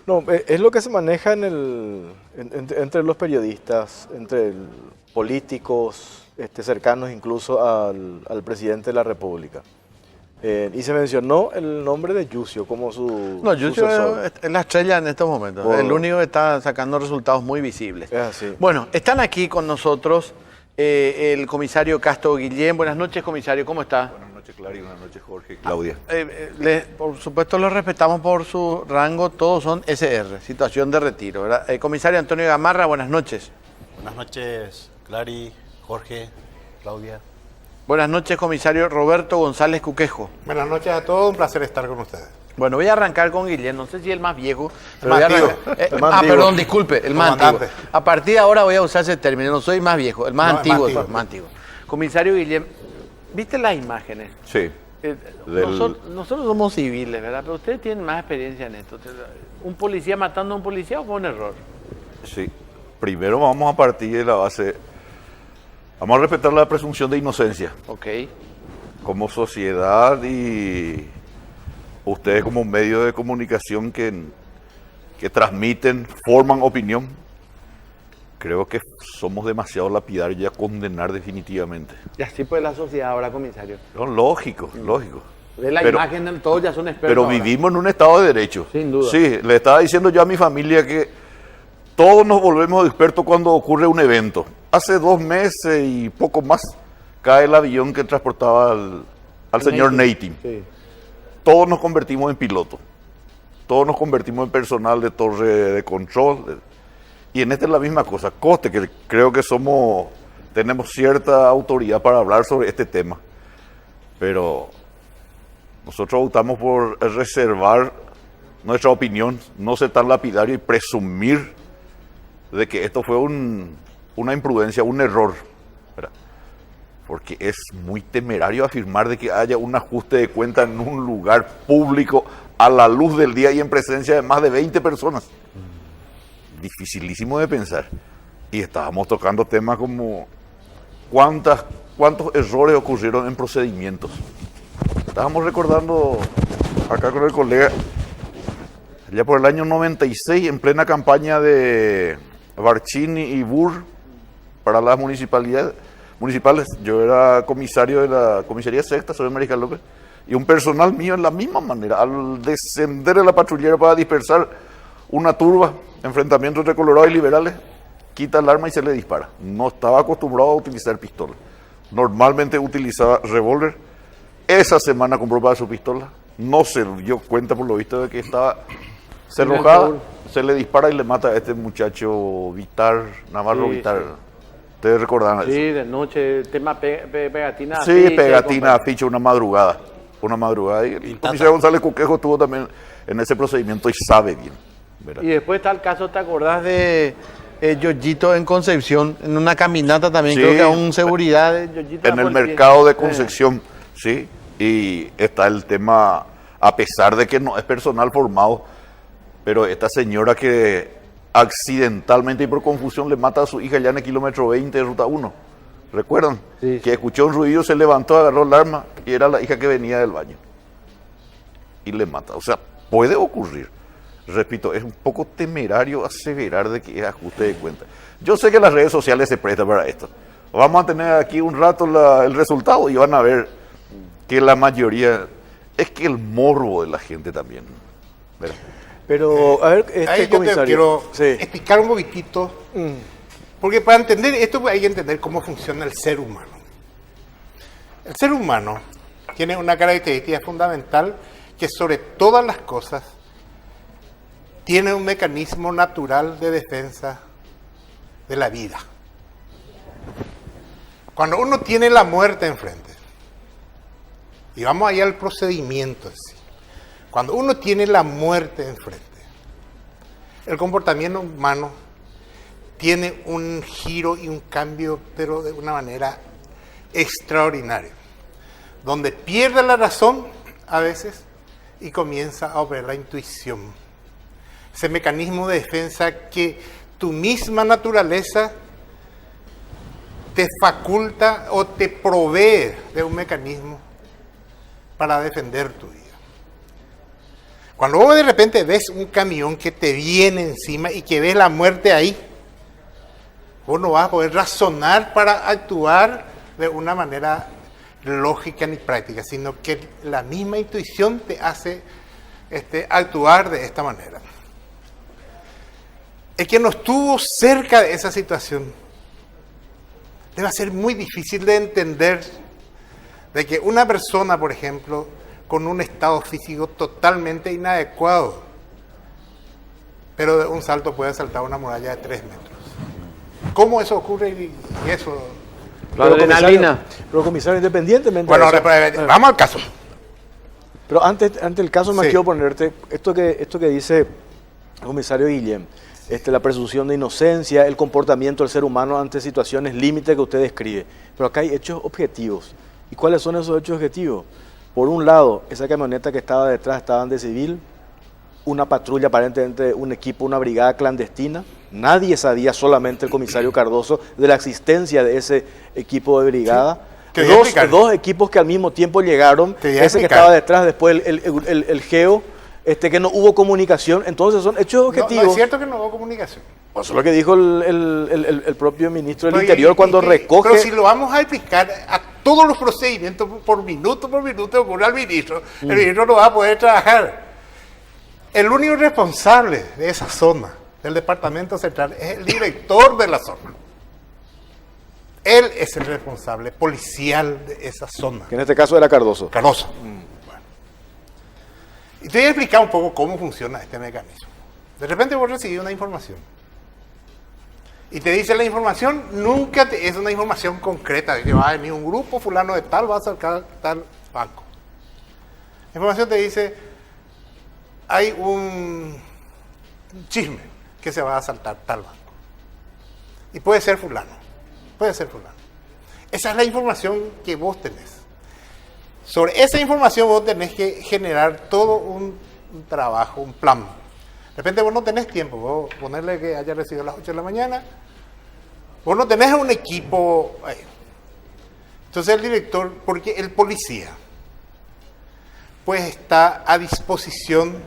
No, es lo que se maneja entre los periodistas, entre políticos cercanos incluso al presidente de la República. Y se mencionó el nombre de Yucio como su Yucio es la estrella en estos momentos. El único que está sacando resultados muy visibles. Es así. Bueno, están aquí con nosotros el comisario Castro Guillén. Buenas noches, comisario, ¿cómo está? Buenas noches, Clary. Buenas noches, Jorge. Claudia. Por supuesto, los respetamos por su rango. Todos son SR, situación de retiro, ¿verdad? Comisario Antonio Gamarra, buenas noches. Buenas noches, Clary, Jorge, Claudia. Buenas noches, comisario Roberto González Cuquejo. Buenas noches a todos, un placer estar con ustedes. Bueno, voy a arrancar con Guillén, no sé si el más viejo. El más antiguo. Perdón, disculpe, el más antiguo. A partir de ahora voy a usar ese término, no soy más viejo, el más antiguo. Más antiguo. Comisario Guillén, ¿viste las imágenes? Sí. Nosotros somos civiles, ¿verdad? Pero ustedes tienen más experiencia en esto. ¿Un policía matando a un policía o fue un error? Sí. Primero vamos a partir de la base. Vamos a respetar la presunción de inocencia. Ok. Como sociedad y ustedes como medio de comunicación que transmiten, forman opinión, creo que somos demasiado lapidarios ya a condenar definitivamente. Y así pues la sociedad ahora, comisario. No, lógico. De la imagen, todos ya son expertos. Pero ahora vivimos en un estado de derecho. Sin duda. Sí, le estaba diciendo yo a mi familia que todos nos volvemos expertos cuando ocurre un evento. Hace 2 meses y poco más cae el avión que transportaba al señor Neytin. Sí. Todos nos convertimos en pilotos. Todos nos convertimos en personal de torre de control. Y en esta es la misma cosa. Coste que creo que tenemos cierta autoridad para hablar sobre este tema. Pero nosotros optamos por reservar nuestra opinión, no ser tan lapidario y presumir de que esto fue una imprudencia, un error, ¿verdad? porque es muy temerario afirmar de que haya un ajuste de cuenta en un lugar público a la luz del día y en presencia de más de 20 personas. Dificilísimo de pensar. Y estábamos tocando temas como cuántos errores ocurrieron en procedimientos. Estábamos recordando acá con el colega, ya por el año 96, en plena campaña de Barcini y Burr para las municipales. Yo era comisario de la comisaría sexta, soy Mariscal López, y un personal mío en la misma manera, al descender de la patrullera para dispersar una turba, enfrentamiento entre colorados y liberales, quita el arma y se le dispara. No estaba acostumbrado a utilizar pistola. Normalmente utilizaba revólver. Esa semana compró para su pistola. No se dio cuenta, por lo visto, de que estaba cerrojada. Se le dispara y le mata a este muchacho Vitar, Navarro Vitar. ¿Ustedes recordarán eso? Sí, de noche, tema pegatina. Sí, afiche, pegatina, afiche, una madrugada. Y el comisario González Cuquejo estuvo también en ese procedimiento y sabe bien, ¿verdad? Y después está el caso, ¿te acordás de Yoyito en Concepción? En una caminata también, sí, creo que a un seguridad de Yoyito. En el mercado de Concepción, sí. Y está el tema, a pesar de que no es personal formado, pero esta señora que accidentalmente y por confusión le mata a su hija ya en el kilómetro 20 de Ruta 1. ¿Recuerdan? Sí, que escuchó un ruido, se levantó, agarró el arma y era la hija que venía del baño. Y le mata. O sea, puede ocurrir. Repito, es un poco temerario aseverar de que es ajuste de cuenta. Yo sé que las redes sociales se prestan para esto. Vamos a tener aquí un rato el resultado y van a ver que la mayoría, es que el morbo de la gente también, ¿verdad? Pero, a ver, ahí yo te quiero explicar un poquitito, porque para entender esto hay que entender cómo funciona el ser humano. El ser humano tiene una característica fundamental que sobre todas las cosas tiene un mecanismo natural de defensa de la vida. Cuando uno tiene la muerte enfrente, y vamos allá al procedimiento en sí. Cuando uno tiene la muerte enfrente, el comportamiento humano tiene un giro y un cambio, pero de una manera extraordinaria, donde pierde la razón a veces y comienza a operar la intuición. Ese mecanismo de defensa que tu misma naturaleza te faculta o te provee de un mecanismo para defender tu vida. Cuando vos de repente ves un camión que te viene encima y que ves la muerte ahí, vos no vas a poder razonar para actuar de una manera lógica ni práctica, sino que la misma intuición te hace actuar de esta manera. El que no estuvo cerca de esa situación, le va a ser muy difícil de entender de que una persona, por ejemplo, con un estado físico totalmente inadecuado, pero de un salto puede saltar una muralla de 3 metros. ¿Cómo eso ocurre? Y eso... La adrenalina. Pero comisario, independientemente bueno, de eso, vamos al caso. Pero antes del caso me quiero ponerte esto que dice el comisario Guillem, la presunción de inocencia, el comportamiento del ser humano ante situaciones límite que usted describe. Pero acá hay hechos objetivos. ¿Y cuáles son esos hechos objetivos? Por un lado, esa camioneta que estaba detrás estaban de civil, una patrulla, aparentemente un equipo, una brigada clandestina. Nadie sabía, solamente el comisario Cardoso, de la existencia de ese equipo de brigada. Sí. Dos equipos que al mismo tiempo llegaron, ese que estaba detrás, después el GEO, que no hubo comunicación. Entonces son hechos objetivos. No es cierto que no hubo comunicación. Eso es lo que dijo el propio ministro del Interior cuando recoge... Pero si lo vamos a explicar a todos los procedimientos por minuto, ocurre al ministro, el ministro no va a poder trabajar. El único responsable de esa zona, del departamento central, es el director de la zona. Él es el responsable policial de esa zona. Que en este caso era Cardoso. Cardoso. Bueno. Y te voy a explicar un poco cómo funciona este mecanismo. De repente vos recibís una información. Y te dice la información, nunca es una información concreta, que va a venir un grupo fulano de tal, va a sacar tal banco. La información te dice, hay un chisme que se va a asaltar tal banco. Y puede ser fulano. Esa es la información que vos tenés. Sobre esa información vos tenés que generar todo un trabajo, un plan. De repente vos no tenés tiempo, vos ponerle que haya recibido a las 8 de la mañana, vos no tenés un equipo. Entonces el director, porque el policía, pues está a disposición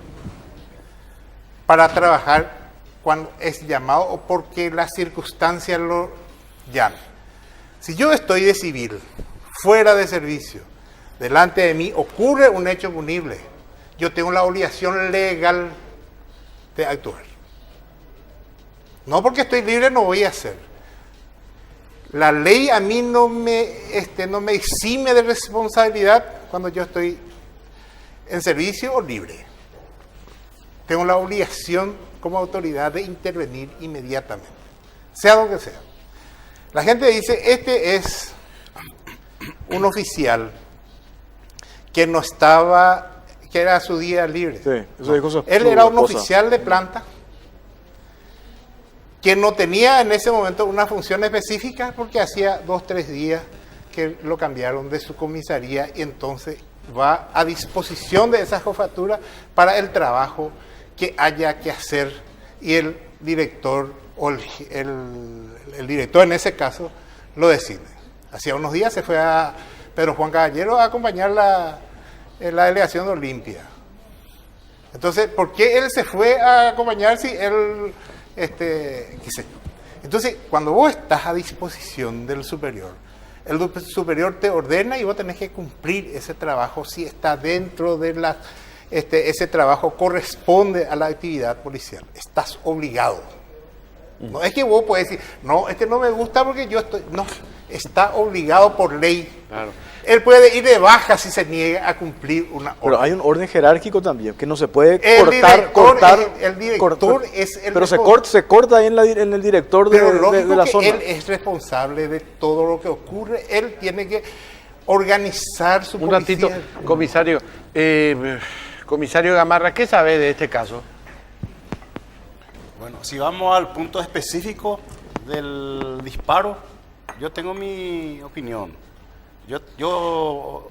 para trabajar cuando es llamado o porque las circunstancias lo llaman. Si yo estoy de civil, fuera de servicio, delante de mí ocurre un hecho punible, yo tengo la obligación legal de actuar. No porque estoy libre no voy a hacer. La ley a mí no me exime de responsabilidad cuando yo estoy en servicio o libre. Tengo la obligación como autoridad de intervenir inmediatamente, sea lo que sea. La gente dice, este es un oficial que no estaba, que era su día libre. Sí, eso dijo él era un oficial de planta que no tenía en ese momento una función específica porque hacía 2 o 3 días que lo cambiaron de su comisaría y entonces va a disposición de esa jefatura para el trabajo que haya que hacer y el director o el director en ese caso lo decide. Hacía unos días se fue a Pedro Juan Caballero a acompañar la delegación de Olimpia. Entonces, ¿por qué él se fue a acompañar si él, qué sé yo? Entonces, cuando vos estás a disposición del superior, el superior te ordena y vos tenés que cumplir ese trabajo si está dentro de ese trabajo corresponde a la actividad policial. Estás obligado. No es que vos podés decir, no, no me gusta porque yo estoy... No, está obligado por ley. Claro. Él puede ir de baja si se niega a cumplir una orden. Pero hay un orden jerárquico también, que no se puede cortar. El director es el... Pero se corta ahí en el director de la zona. Él es responsable de todo lo que ocurre. Él tiene que organizar su policía. Un ratito, comisario. Comisario Gamarra, ¿qué sabe de este caso? Bueno, si vamos al punto específico del disparo, yo tengo mi opinión. Yo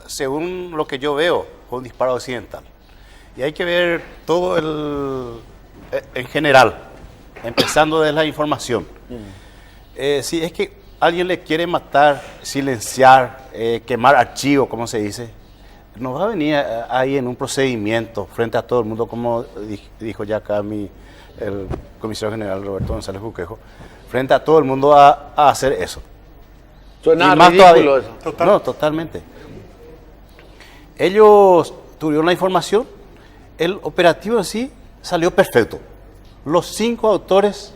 según lo que yo veo, fue un disparo accidental. Y hay que ver todo en general, empezando desde la información. Si es que alguien le quiere matar, silenciar, quemar archivo, como se dice, no va a venir ahí en un procedimiento frente a todo el mundo, como dijo ya acá el comisario general Roberto González Buquejo, frente a todo el mundo a hacer eso. Suena ridículo eso. No, totalmente. Ellos tuvieron la información, el operativo en sí salió perfecto. Los 5 autores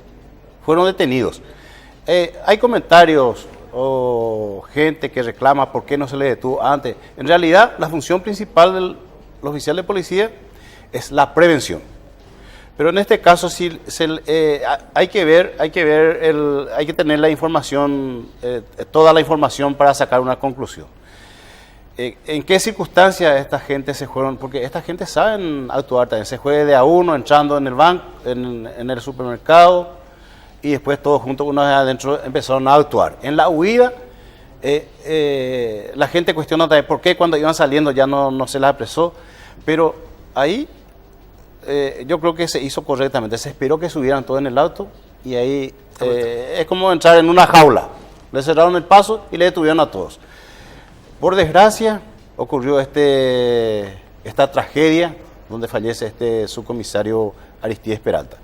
fueron detenidos. Hay comentarios o gente que reclama por qué no se le detuvo antes. En realidad, la función principal del oficial de policía es la prevención. Pero en este caso sí hay que tener la información, toda la información para sacar una conclusión. ¿En qué circunstancias esta gente se fueron? Porque esta gente saben actuar también. Se fue de a uno entrando en el banco, en el supermercado, y después todos juntos, una vez adentro, empezaron a actuar. En la huida, la gente cuestiona también por qué cuando iban saliendo ya no se les apresó, pero ahí yo creo que se hizo correctamente. Se esperó que subieran todos en el auto y ahí es como entrar en una jaula. Le cerraron el paso y le detuvieron a todos. Por desgracia, ocurrió esta tragedia donde fallece este subcomisario Aristides Peralta.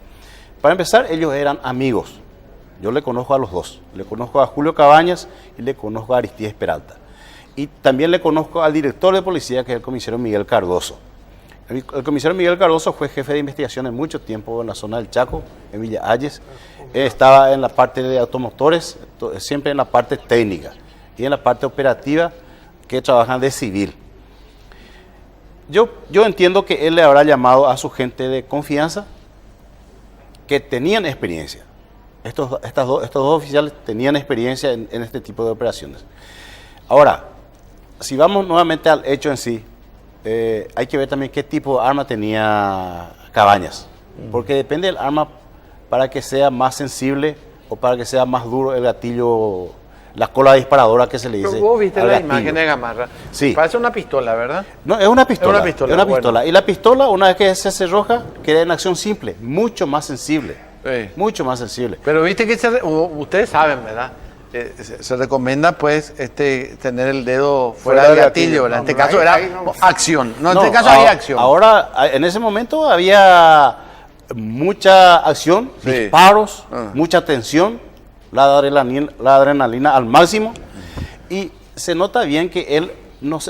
Para empezar, ellos eran amigos. Yo le conozco a los dos. Le conozco a Julio Cabañas y le conozco a Aristides Peralta. Y también le conozco al director de policía, que es el comisario Miguel Cardoso. El comisario Miguel Cardoso fue jefe de investigación en mucho tiempo en la zona del Chaco, en Villa Ayes. Estaba en la parte de automotores, siempre en la parte técnica. Y en la parte operativa, que trabajan de civil. Yo entiendo que él le habrá llamado a su gente de confianza que tenían experiencia. Estos dos oficiales tenían experiencia en este tipo de operaciones. Ahora, si vamos nuevamente al hecho en sí, hay que ver también qué tipo de arma tenía Cabañas. Porque depende del arma para que sea más sensible o para que sea más duro el gatillo la cola disparadora que se le dice. Pero vos viste al la gatillo. imagen de Gamarra. Sí. Parece una pistola, ¿verdad? No, es una pistola. Es una pistola, Es una bueno. pistola. Y la pistola, una vez que se cerroja, queda en acción simple, mucho más sensible. Sí. Mucho más sensible. Pero viste que ustedes saben, ¿verdad? Se recomienda pues tener el dedo fuera del gatillo, ¿verdad? En este caso era acción. No, en este caso había acción. Ahora, en ese momento había mucha acción, disparos, mucha tensión, la adrenalina al máximo. Y se nota bien que él no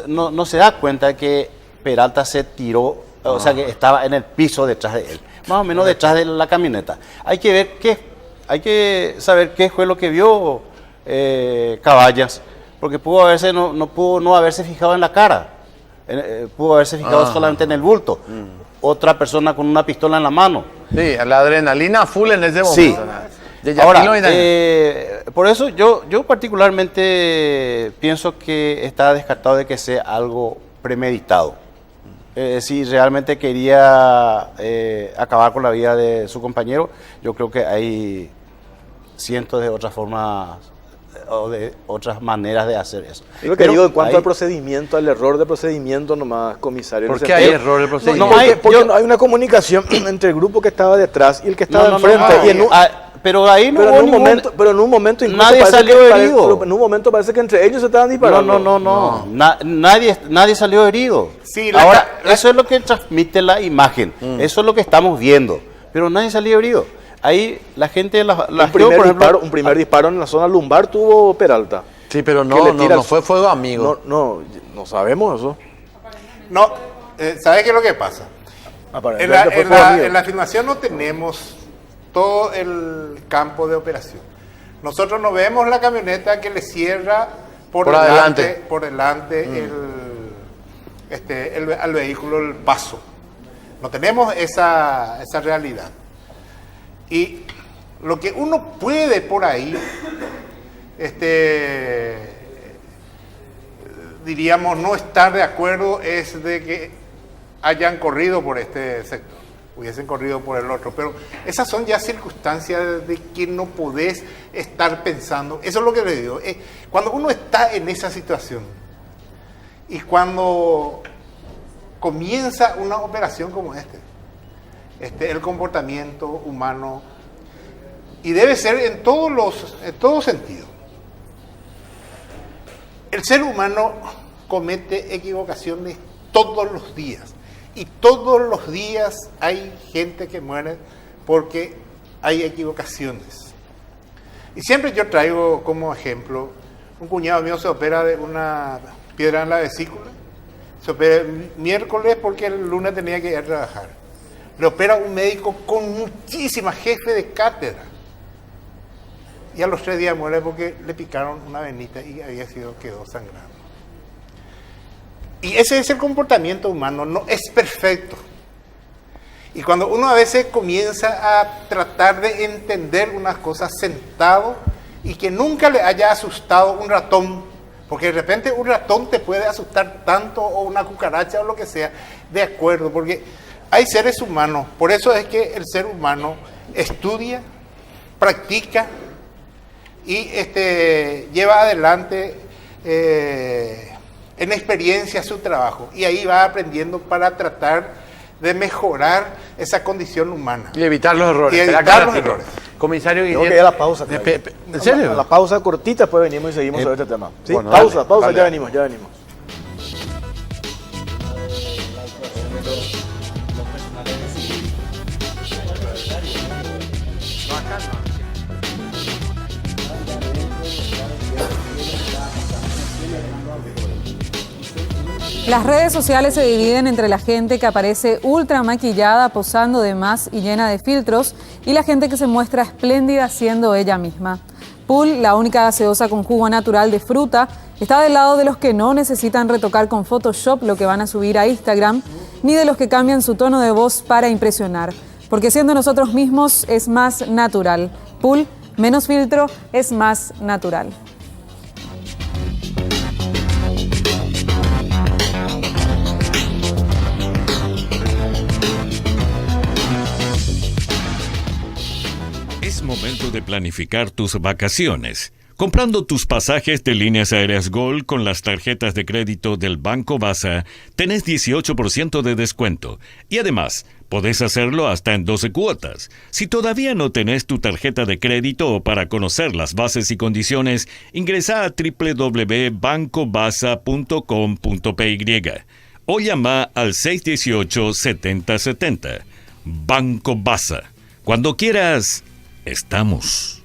se da cuenta de que Peralta se tiró, o sea que estaba en el piso detrás de él, más o menos detrás de la camioneta. Hay que saber qué fue lo que vio Caballas, porque pudo no haberse fijado en la cara, pudo haberse fijado solamente en el bulto. Otra persona con una pistola en la mano. Sí, la adrenalina full en ese momento. Sí. Ahora, por eso yo particularmente pienso que está descartado de que sea algo premeditado. Si realmente quería acabar con la vida de su compañero, yo creo que hay cientos de otras formas o de otras maneras de hacer eso. Es lo que digo en cuanto al procedimiento, al error de procedimiento nomás, comisario. ¿Por qué hay error de procedimiento? Porque no hay una comunicación entre el grupo que estaba detrás y el que estaba enfrente. Pero ahí no pero hubo en un momento incluso nadie salió herido. En un momento parece que entre ellos se estaban disparando. No. Nadie salió herido. Sí, ahora, eso es lo que transmite la imagen. Eso es lo que estamos viendo. Pero nadie salió herido. Ahí la gente un primer disparo en la zona lumbar tuvo Peralta. Sí, pero no fue fuego amigo. No sabemos eso. No, ¿sabes qué es lo que pasa? En la filmación no tenemos todo el campo de operación. Nosotros no vemos la camioneta que le cierra por delante al vehículo el paso. No tenemos esa realidad. Y lo que uno puede por ahí, diríamos, no estar de acuerdo es de que hayan corrido por este sector, hubiesen corrido por el otro, pero esas son ya circunstancias de que no podés estar pensando. Eso es lo que le digo. Cuando uno está en esa situación y cuando comienza una operación como el comportamiento humano, y debe ser en todo sentido. El ser humano comete equivocaciones todos los días, y todos los días hay gente que muere porque hay equivocaciones. Y siempre yo traigo como ejemplo, un cuñado mío se opera de una piedra en la vesícula, se opera el miércoles porque el lunes tenía que ir a trabajar. Le opera un médico con muchísima jefe de cátedra. Y a los 3 días muere porque le picaron una venita y quedó sangrando. Y ese es el comportamiento humano, no es perfecto. Y cuando uno a veces comienza a tratar de entender unas cosas sentado y que nunca le haya asustado un ratón, porque de repente un ratón te puede asustar tanto, o una cucaracha o lo que sea, de acuerdo, porque hay seres humanos. Por eso es que el ser humano estudia, practica y lleva adelante en experiencia su trabajo, y ahí va aprendiendo para tratar de mejorar esa condición humana. Y evitar los errores. Comisario Guillén. Tengo que ir a la pausa. ¿En serio? A la pausa cortita, después venimos y seguimos sobre este tema. ¿Sí? Bueno, pausa, dale. ya venimos. Las redes sociales se dividen entre la gente que aparece ultra maquillada, posando de más y llena de filtros, y la gente que se muestra espléndida siendo ella misma. Pool, la única gaseosa con jugo natural de fruta, está del lado de los que no necesitan retocar con Photoshop lo que van a subir a Instagram, ni de los que cambian su tono de voz para impresionar, porque siendo nosotros mismos es más natural. Pool, menos filtro, es más natural. Es momento de planificar tus vacaciones. Comprando tus pasajes de Líneas Aéreas Gol con las tarjetas de crédito del Banco Basa, tenés 18% de descuento. Y además, podés hacerlo hasta en 12 cuotas. Si todavía no tenés tu tarjeta de crédito o para conocer las bases y condiciones, ingresa a www.bancobasa.com.py o llama al 618-7070. Banco Basa. Cuando quieras, estamos.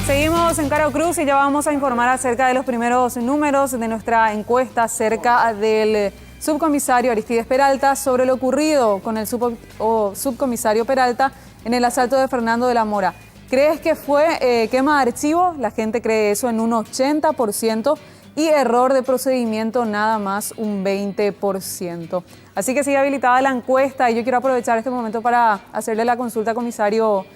Seguimos en Caro Cruz y ya vamos a informar acerca de los primeros números de nuestra encuesta acerca del subcomisario Aristides Peralta sobre lo ocurrido con el subcomisario Peralta en el asalto de Fernando de la Mora. ¿Crees que fue quema de archivo? La gente cree eso en un 80% y error de procedimiento nada más un 20%. Así que sigue habilitada la encuesta y yo quiero aprovechar este momento para hacerle la consulta al comisario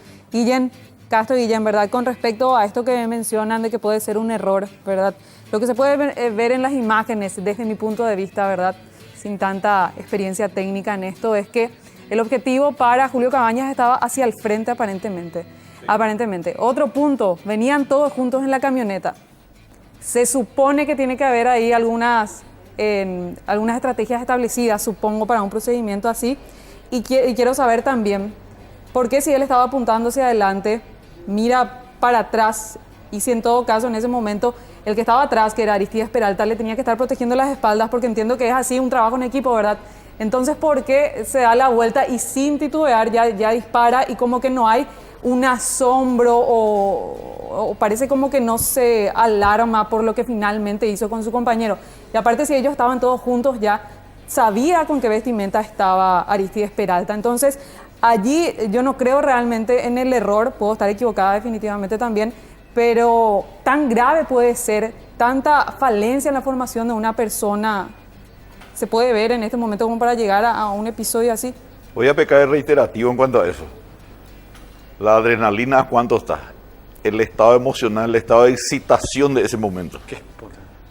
Castro Guillén, ¿verdad? Con respecto a esto que mencionan de que puede ser un error, ¿verdad? Lo que se puede ver en las imágenes, desde mi punto de vista, ¿verdad? Sin tanta experiencia técnica en esto, es que el objetivo para Julio Cabañas estaba hacia el frente aparentemente. Otro punto, venían todos juntos en la camioneta. Se supone que tiene que haber ahí algunas estrategias establecidas, supongo, para un procedimiento así. Y quiero saber también, ¿por qué si él estaba apuntando hacia adelante, mira para atrás, y si en todo caso en ese momento el que estaba atrás, que era Aristides Peralta, le tenía que estar protegiendo las espaldas, porque entiendo que es así un trabajo en equipo, ¿verdad? Entonces, ¿por qué se da la vuelta y sin titubear ya dispara y como que no hay un asombro o parece como que no se alarma por lo que finalmente hizo con su compañero? Y aparte, si ellos estaban todos juntos, ya sabía con qué vestimenta estaba Aristides Peralta. Entonces, allí yo no creo realmente en el error, puedo estar equivocada definitivamente también, pero tan grave puede ser, tanta falencia en la formación de una persona se puede ver en este momento como para llegar a un episodio así. Voy a pecar de reiterativo en cuanto a eso. La adrenalina, ¿cuánto está? El estado emocional, el estado de excitación de ese momento.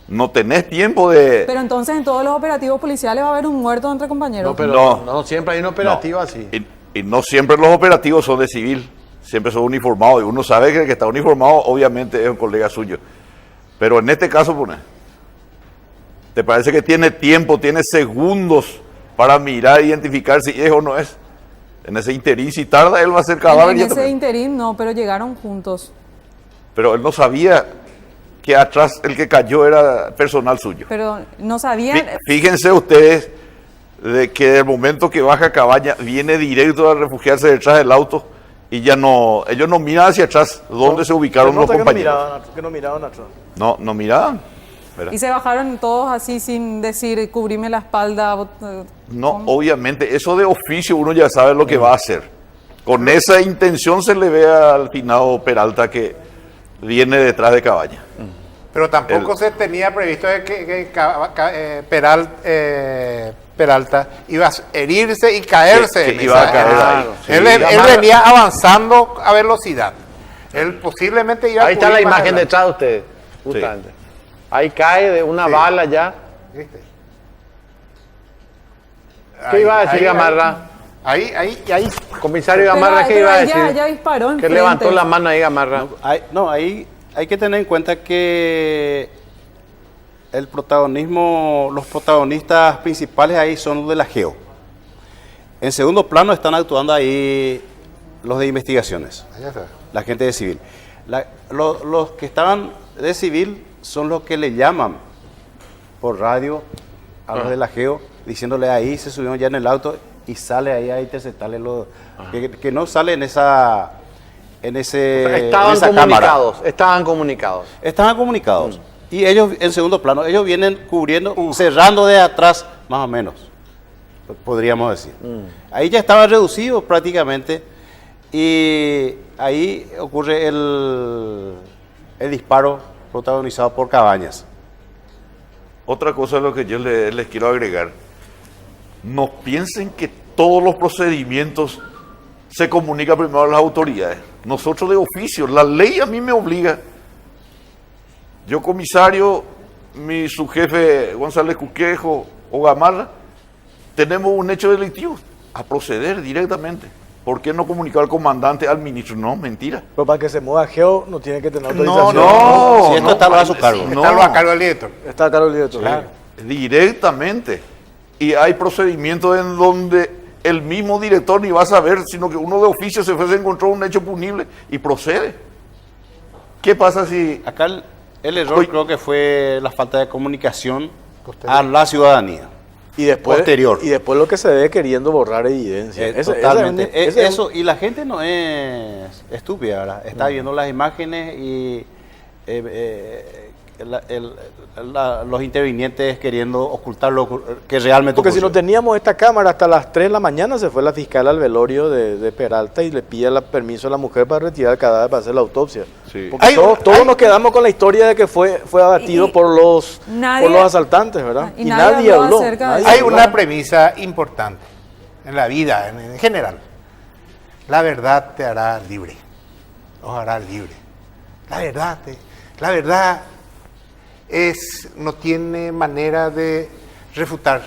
No tenés tiempo de... Pero entonces en todos los operativos policiales va a haber un muerto entre compañeros. No, pero no siempre hay un operativo así. Y no siempre los operativos son de civil, siempre son uniformados. Y uno sabe que el que está uniformado obviamente es un colega suyo. Pero en este caso, ¿te parece que tiene tiempo, tiene segundos para mirar e identificar si es o no es? En ese interín, si tarda, él va a ser cadáver. En ese interín no, pero llegaron juntos. Pero él no sabía que atrás el que cayó era personal suyo. Pero no sabían... Fíjense ustedes de que del momento que baja Cabaña viene directo a refugiarse detrás del auto y ya no, ellos no miran hacia atrás donde se ubicaron los compañeros. Que no miraban atrás. No miraban. Y se bajaron todos así sin decir cubrime la espalda. No, obviamente, eso de oficio uno ya sabe lo que va a hacer. Con esa intención se le ve al finado Peralta que viene detrás de Cabaña. Pero tampoco se tenía previsto de que Peralta iba a herirse y caerse. Que iba a caer ahí. Él venía avanzando a velocidad. Él posiblemente iba a... Ahí está la imagen detrás de ustedes, justamente. Sí. Ahí cae de una bala ya. ¿Viste? ¿Qué iba a decir Gamarra? Ahí. Comisario Gamarra, ¿qué iba a decir? Ya disparó. Que levantó la mano ahí Gamarra. Ahí hay que tener en cuenta que el protagonismo, los protagonistas principales ahí son los de la GEO. En segundo plano están actuando ahí los de investigaciones, la gente de civil. Los que estaban de civil son los que le llaman por radio a los de la GEO, diciéndole ahí se subieron ya en el auto y sale ahí a interceptarle que no sale en esa Estaban comunicados. Estaban comunicados. Y ellos en segundo plano, ellos vienen cubriendo, cerrando de atrás, más o menos, podríamos decir. Ahí ya estaba reducido prácticamente y ahí ocurre el disparo protagonizado por Cabañas. Otra cosa es lo que yo les quiero agregar. No piensen que todos los procedimientos se comunican primero a las autoridades. Nosotros de oficio, la ley a mí me obliga. Yo comisario, mi subjefe González Cuquejo o Gamarra, tenemos un hecho delictivo a proceder directamente. ¿Por qué no comunicó al comandante, al ministro? No, mentira. Pero para que se mueva Geo no tiene que tener autorización. No, si esto está a su cargo. Está a cargo del director. Está a cargo del director. Claro. Directamente. Y hay procedimientos en donde el mismo director ni va a saber, sino que uno de oficio se encontró un hecho punible y procede. ¿Qué pasa si...? Acá el error creo que fue la falta de comunicación a la ciudadanía. Y después, posterior. Y después lo que se ve queriendo borrar evidencia. Totalmente. Eso, y la gente no es estúpida, ¿verdad? Está viendo las imágenes y los intervinientes queriendo ocultar lo que realmente Porque ocurrió. si no teníamos esta cámara hasta las 3 de la mañana, se fue la fiscal al velorio de Peralta y le pide el permiso a la mujer para retirar el cadáver para hacer la autopsia. Sí. Porque todos nos quedamos con la historia de que fue abatido por los asaltantes, ¿verdad? Y nadie habló acerca de eso. Hay una premisa importante en la vida, en general. La verdad te hará libre. Os hará libre. La verdad no tiene manera de refutar.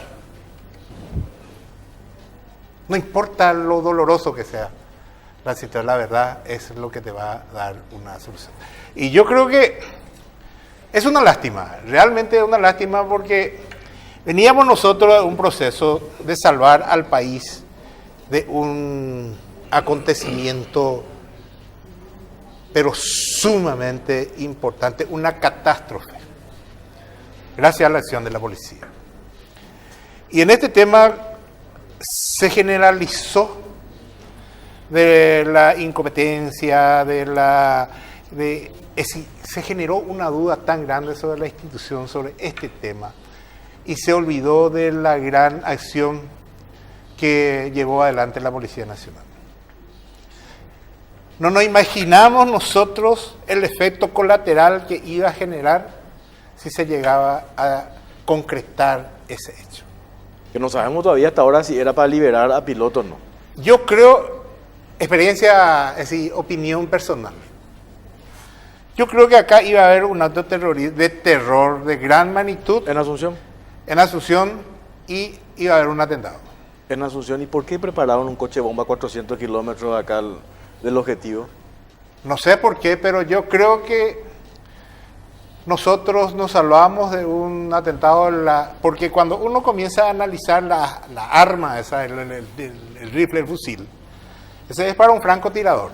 No importa lo doloroso que sea, la verdad es lo que te va a dar una solución. Y yo creo que es una lástima, realmente es una lástima, porque veníamos nosotros a un proceso de salvar al país de un acontecimiento pero sumamente importante, una catástrofe, gracias a la acción de la policía. Y en este tema se generalizó de la incompetencia, se generó una duda tan grande sobre la institución, sobre este tema, y se olvidó de la gran acción que llevó adelante la Policía Nacional. No nos imaginamos nosotros el efecto colateral que iba a generar si se llegaba a concretar ese hecho. Que no sabemos todavía hasta ahora si era para liberar a pilotos o no. Yo creo, experiencia, es decir, opinión personal. Yo creo que acá iba a haber un acto de terror de gran magnitud. ¿En Asunción? En Asunción, y iba a haber un atentado. En Asunción, ¿y por qué prepararon un coche bomba a 400 kilómetros acá del objetivo? No sé por qué, pero yo creo que nosotros nos salvamos de un atentado, porque cuando uno comienza a analizar la arma, el rifle, el fusil, ese es para un francotirador,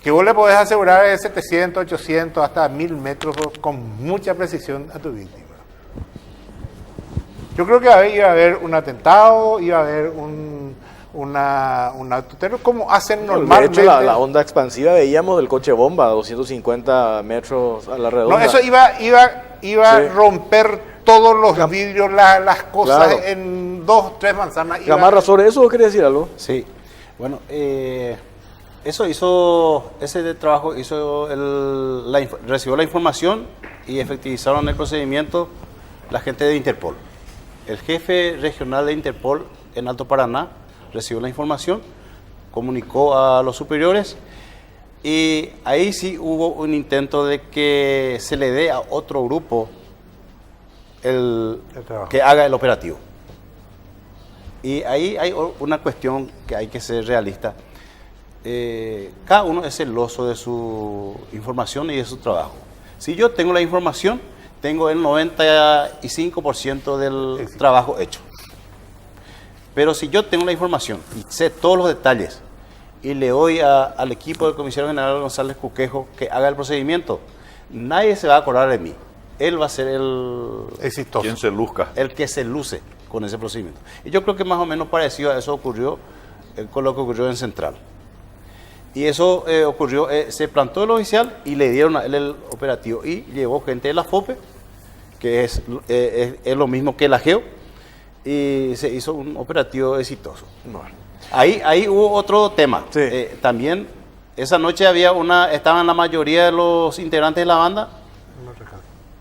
que vos le podés asegurar de 700, 800, hasta 1000 metros con mucha precisión a tu víctima. Yo creo que iba a haber un atentado, iba a haber un acto terror, como hacen normalmente. De hecho, la onda expansiva veíamos del coche bomba, 250 metros a la redonda. No, eso iba a romper todos los vidrios, las cosas, claro, en 2, 3 manzanas. Gamarra, ¿sobre eso quería decir algo? Sí, bueno, ese trabajo recibió la información y efectivizaron el procedimiento la gente de Interpol. El jefe regional de Interpol en Alto Paraná recibió la información, comunicó a los superiores, y ahí sí hubo un intento de que se le dé a otro grupo que haga el operativo. Y ahí hay una cuestión que hay que ser realista. Cada uno es celoso de su información y de su trabajo. Si yo tengo la información, tengo el 95% del trabajo hecho. Pero si yo tengo la información y sé todos los detalles y le doy al equipo del comisario general González Cuquejo que haga el procedimiento, nadie se va a acordar de mí. Él va a ser el exitoso, quien se luzca, el que se luce con ese procedimiento. Y yo creo que más o menos parecido a eso ocurrió con lo que ocurrió en Central. Y eso ocurrió, se plantó el oficial y le dieron a él el operativo, y llevó gente de la FOPE, que es lo mismo que la GEO, y se hizo un operativo exitoso. Bueno. Ahí hubo otro tema. Sí. También esa noche estaban la mayoría de los integrantes de la banda,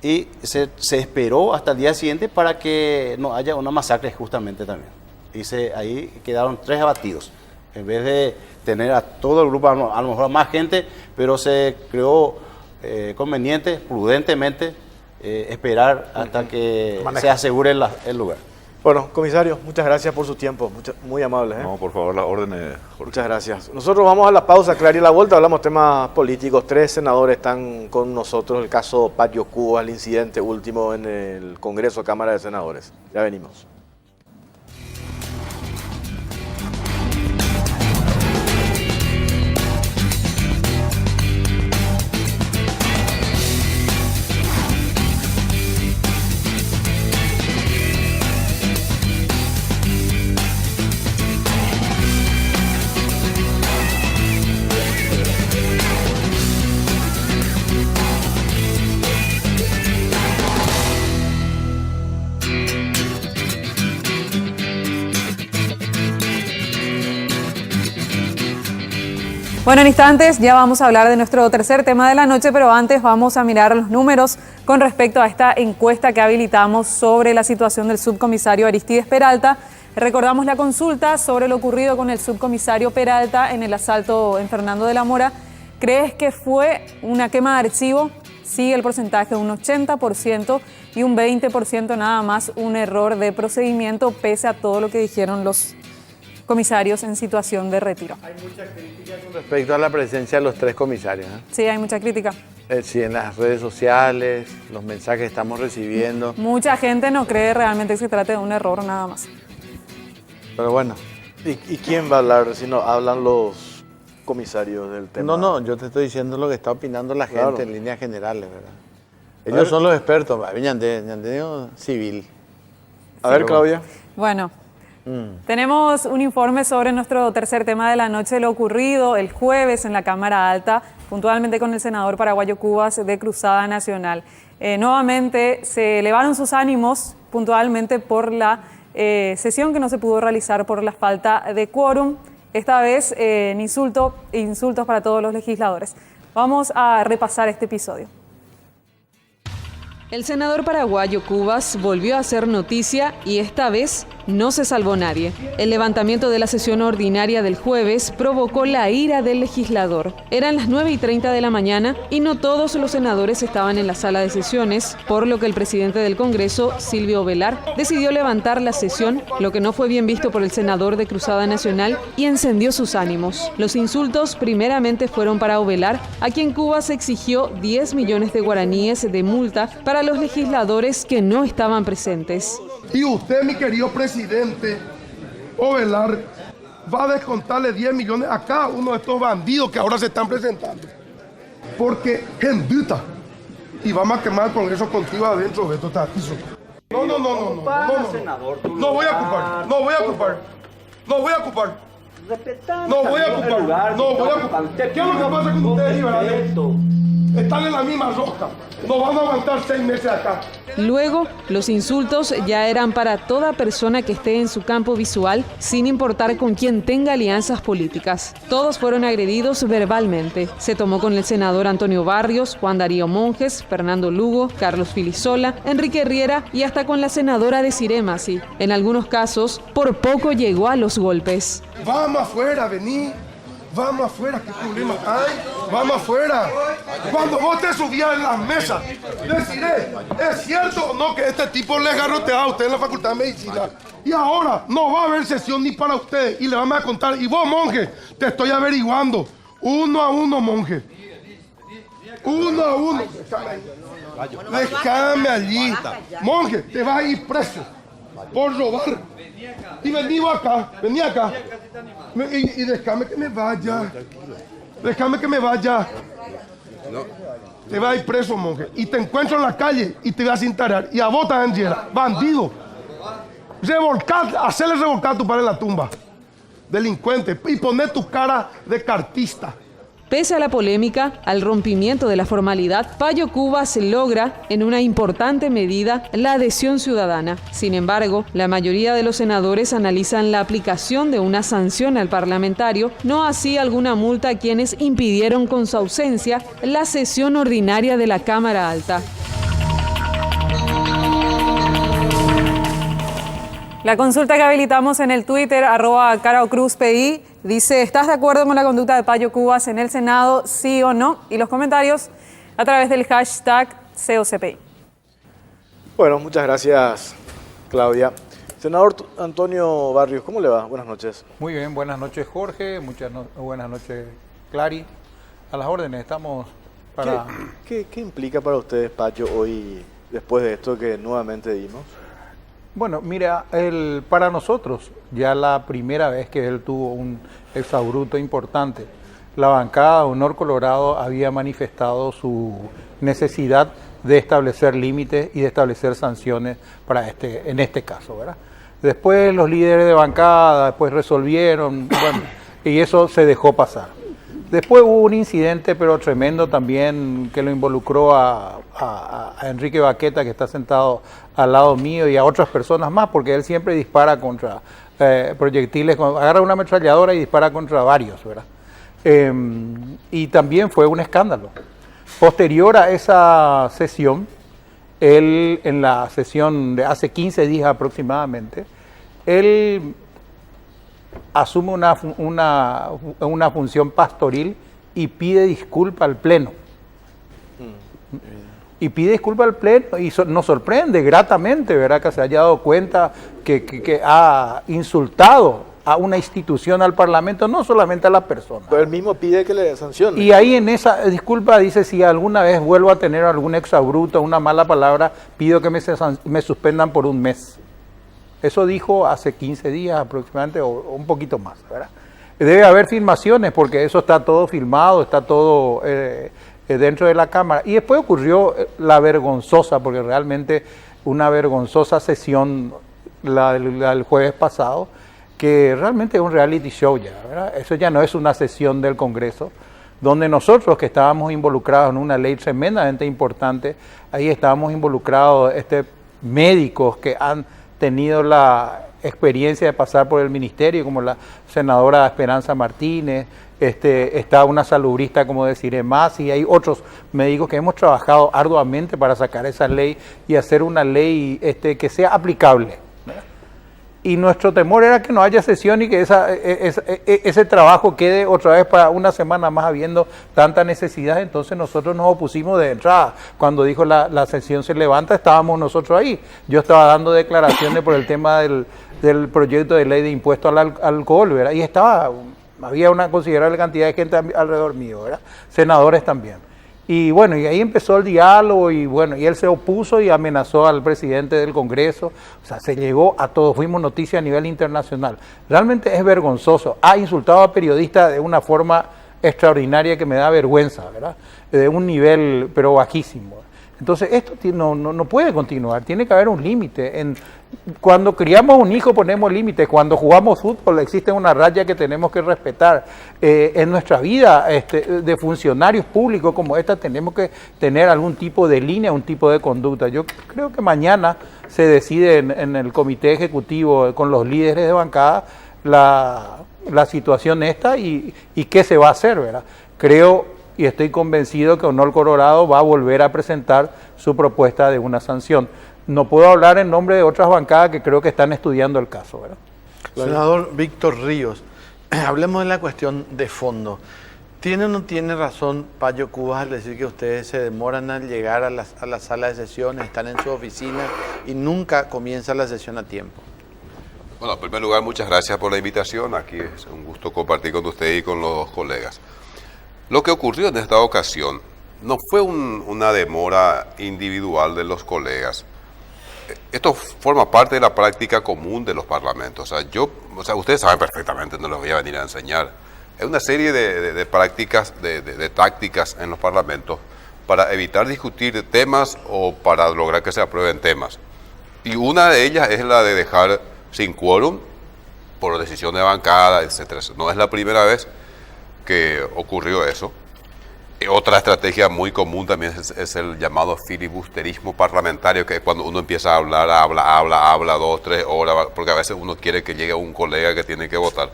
y se esperó hasta el día siguiente para que no haya una masacre justamente también. Y ahí quedaron 3 abatidos. En vez de tener a todo el grupo, a lo mejor más gente, pero se creó prudentemente, esperar hasta que se asegure el lugar. Bueno, comisario, muchas gracias por su tiempo, muy amable. No, por favor, las órdenes, Jorge. Muchas gracias. Nosotros vamos a la pausa, Clary, y a la vuelta hablamos temas políticos. 3 senadores están con nosotros, el caso Patio Cuba, el incidente último en el Congreso, Cámara de Senadores. Ya venimos. Bueno, en instantes ya vamos a hablar de nuestro tercer tema de la noche, pero antes vamos a mirar los números con respecto a esta encuesta que habilitamos sobre la situación del subcomisario Aristides Peralta. Recordamos la consulta sobre lo ocurrido con el subcomisario Peralta en el asalto en Fernando de la Mora. ¿Crees que fue una quema de archivo? Sigue el porcentaje de un 80% y un 20% nada más un error de procedimiento, pese a todo lo que dijeron los comisarios en situación de retiro. Hay muchas críticas con respecto a la presencia de los 3 comisarios. Sí, hay mucha crítica. Sí, en las redes sociales, los mensajes que estamos recibiendo. Mucha gente no cree realmente que se trate de un error nada más. Pero bueno. ¿Y quién va a hablar si no hablan los comisarios del tema? No, yo te estoy diciendo lo que está opinando la gente Claro. en líneas generales, ¿verdad? Ellos son los expertos, ñandeo civil. A ver, Claudia. Bueno, tenemos un informe sobre nuestro tercer tema de la noche, lo ocurrido el jueves en la Cámara Alta, puntualmente con el senador paraguayo Cubas de Cruzada Nacional. Nuevamente se elevaron sus ánimos puntualmente por la sesión que no se pudo realizar por la falta de quórum. Esta vez insultos para todos los legisladores. Vamos a repasar este episodio. El senador paraguayo Cubas volvió a hacer noticia y esta vez no se salvó nadie. El levantamiento de la sesión ordinaria del jueves provocó la ira del legislador. Eran las 9:30 de la mañana y no todos los senadores estaban en la sala de sesiones, por lo que el presidente del Congreso, Silvio Velar, decidió levantar la sesión, lo que no fue bien visto por el senador de Cruzada Nacional y encendió sus ánimos. Los insultos primeramente fueron para Ovelar, a quien Cubas exigió 10 millones de guaraníes de multa para los legisladores que no estaban presentes. Y usted, mi querido presidente Ovelar, va a descontarle 10 millones a cada uno de estos bandidos que ahora se están presentando. Porque genduta. Y vamos a quemar el Congreso contigo adentro de estos tapizos. No voy a ocupar. ¿Qué es lo que pasa con ustedes, liberales? Están en la misma rosca. No van a aguantar 6 meses acá. Luego, los insultos ya eran para toda persona que esté en su campo visual, sin importar con quién tenga alianzas políticas. Todos fueron agredidos verbalmente. Se tomó con el senador Antonio Barrios, Juan Darío Monjes, Fernando Lugo, Carlos Filisola, Enrique Riera y hasta con la senadora Desirée Masi. En algunos casos, por poco llegó a los golpes. Vamos afuera, vení. Vamos afuera, ¿qué problema hay? Vamos afuera. Cuando vos te subías en las mesas, deciré, ¿es cierto o no que este tipo le garrotea a usted en la Facultad de Medicina? Y ahora no va a haber sesión ni para usted y le vamos a contar. Y vos, monje, te estoy averiguando. 1 a 1, monje. 1 a 1. Déjame allí. Monje, te vas a ir preso por robar. Y vení acá. Y déjame que me vaya. Te vas a ir preso, monje. Y te encuentro en la calle y te vas a cintarar. Y a vos también, bandido. Hacerle revolcar a tu padre en la tumba. Delincuente. Y poner tu cara de cartista. Pese a la polémica, al rompimiento de la formalidad, Payo Cubas logra, en una importante medida, la adhesión ciudadana. Sin embargo, la mayoría de los senadores analizan la aplicación de una sanción al parlamentario, no así alguna multa a quienes impidieron con su ausencia la sesión ordinaria de la Cámara Alta. La consulta que habilitamos en el Twitter, @CaraoCruzPI, dice, ¿estás de acuerdo con la conducta de Payo Cubas en el Senado, sí o no? Y los comentarios a través del hashtag COCPI. Bueno, muchas gracias, Claudia. Senador Antonio Barrios, ¿cómo le va? Buenas noches. Muy bien, buenas noches Jorge, buenas noches Clary. A las órdenes, estamos para... ¿Qué implica para usted despacho hoy, después de esto que nuevamente dimos? Bueno, mira, para nosotros, ya la primera vez que él tuvo un exabrupto importante, la bancada de Honor Colorado había manifestado su necesidad de establecer límites y de establecer sanciones para en este caso, ¿verdad? Después los líderes de bancada después resolvieron, bueno, y eso se dejó pasar. Después hubo un incidente, pero tremendo también, que lo involucró a Enrique Baqueta, que está sentado al lado mío, y a otras personas más, porque él siempre dispara contra proyectiles, agarra una ametralladora y dispara contra varios, ¿verdad? Y también fue un escándalo. Posterior a esa sesión, él, en la sesión de hace 15 días aproximadamente, él asume una función pastoril y pide disculpa al Pleno. Y pide disculpa al Pleno y nos sorprende gratamente, ¿verdad?, que se haya dado cuenta que ha insultado a una institución, al Parlamento, no solamente a la persona. Pero él mismo pide que le sancione. Y ahí en esa disculpa dice, si alguna vez vuelvo a tener algún exabrupto, una mala palabra, pido que me suspendan por un mes. Eso dijo hace 15 días aproximadamente, o un poquito más, ¿verdad? Debe haber filmaciones, porque eso está todo filmado, está todo dentro de la Cámara. Y después ocurrió la vergonzosa, porque realmente una vergonzosa sesión, la del jueves pasado, que realmente es un reality show ya, ¿verdad? Eso ya no es una sesión del Congreso, donde nosotros que estábamos involucrados en una ley tremendamente importante, ahí estábamos involucrados médicos que han tenido la experiencia de pasar por el ministerio, como la senadora Esperanza Martínez, está una salubrista como Desiree Más, y hay otros médicos que hemos trabajado arduamente para sacar esa ley y hacer una ley que sea aplicable, ¿verdad? Y nuestro temor era que no haya sesión y que ese trabajo quede otra vez para una semana más habiendo tanta necesidad. Entonces nosotros nos opusimos de entrada. Cuando dijo la sesión se levanta, estábamos nosotros ahí. Yo estaba dando declaraciones por el tema del proyecto de ley de impuesto al alcohol, ¿verdad? Y había una considerable cantidad de gente alrededor mío, ¿verdad? Senadores también. Y bueno, y ahí empezó el diálogo y bueno, y él se opuso y amenazó al presidente del Congreso. O sea, se llegó a todo, fuimos noticia a nivel internacional. Realmente es vergonzoso. Ha insultado a periodistas de una forma extraordinaria que me da vergüenza, ¿verdad? De un nivel, pero bajísimo. Entonces, esto no puede continuar, tiene que haber un límite. Cuando criamos un hijo ponemos límites, cuando jugamos fútbol existe una raya que tenemos que respetar. En nuestra vida de funcionarios públicos como esta tenemos que tener algún tipo de línea, un tipo de conducta. Yo creo que mañana se decide en el comité ejecutivo con los líderes de bancada la situación esta y qué se va a hacer, ¿verdad? Creo y estoy convencido que Honor Colorado va a volver a presentar su propuesta de una sanción. No puedo hablar en nombre de otras bancadas que creo que están estudiando el caso, ¿verdad? Senador Víctor Ríos, hablemos de la cuestión de fondo. ¿Tiene o no tiene razón Payo Cubas al decir que ustedes se demoran al llegar a la sala de sesiones, están en su oficina y nunca comienza la sesión a tiempo? Bueno, en primer lugar, muchas gracias por la invitación. Aquí es un gusto compartir con usted y con los colegas. Lo que ocurrió en esta ocasión no fue una demora individual de los colegas. Esto forma parte de la práctica común de los parlamentos. O sea, ustedes saben perfectamente, no les voy a venir a enseñar. Es una serie de prácticas, de tácticas en los parlamentos para evitar discutir temas o para lograr que se aprueben temas. Y una de ellas es la de dejar sin quórum por decisión de bancada, etcétera. No es la primera vez que ocurrió eso. Otra estrategia muy común también es el llamado filibusterismo parlamentario, que es cuando uno empieza a hablar, habla 2, 3 horas, porque a veces uno quiere que llegue un colega que tiene que votar.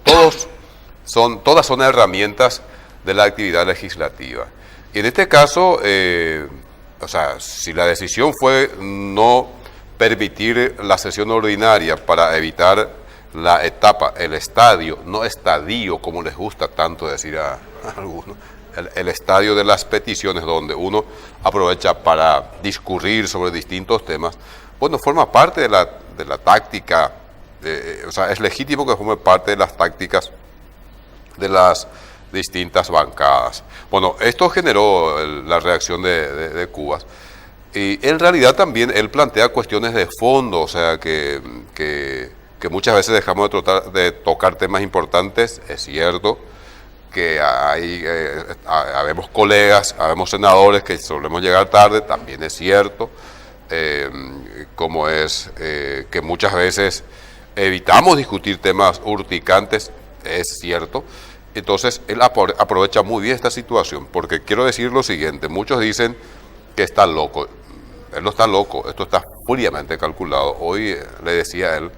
Todas son herramientas de la actividad legislativa. Y en este caso, o sea, si la decisión fue no permitir la sesión ordinaria para evitar la etapa, el estadio, no estadio como les gusta tanto decir a algunos, el estadio de las peticiones donde uno aprovecha para discurrir sobre distintos temas, bueno, forma parte de la táctica, o sea, es legítimo que forme parte de las tácticas de las distintas bancadas. Bueno, esto generó la reacción de Cubas. Y en realidad también él plantea cuestiones de fondo, o sea, que muchas veces dejamos de tocar temas importantes, es cierto, que habemos colegas, habemos senadores que solemos llegar tarde, también es cierto, como es que muchas veces evitamos discutir temas urticantes, es cierto. Entonces él aprovecha muy bien esta situación, porque quiero decir lo siguiente, muchos dicen que está loco, él no está loco, esto está fríamente calculado. Hoy le decía a él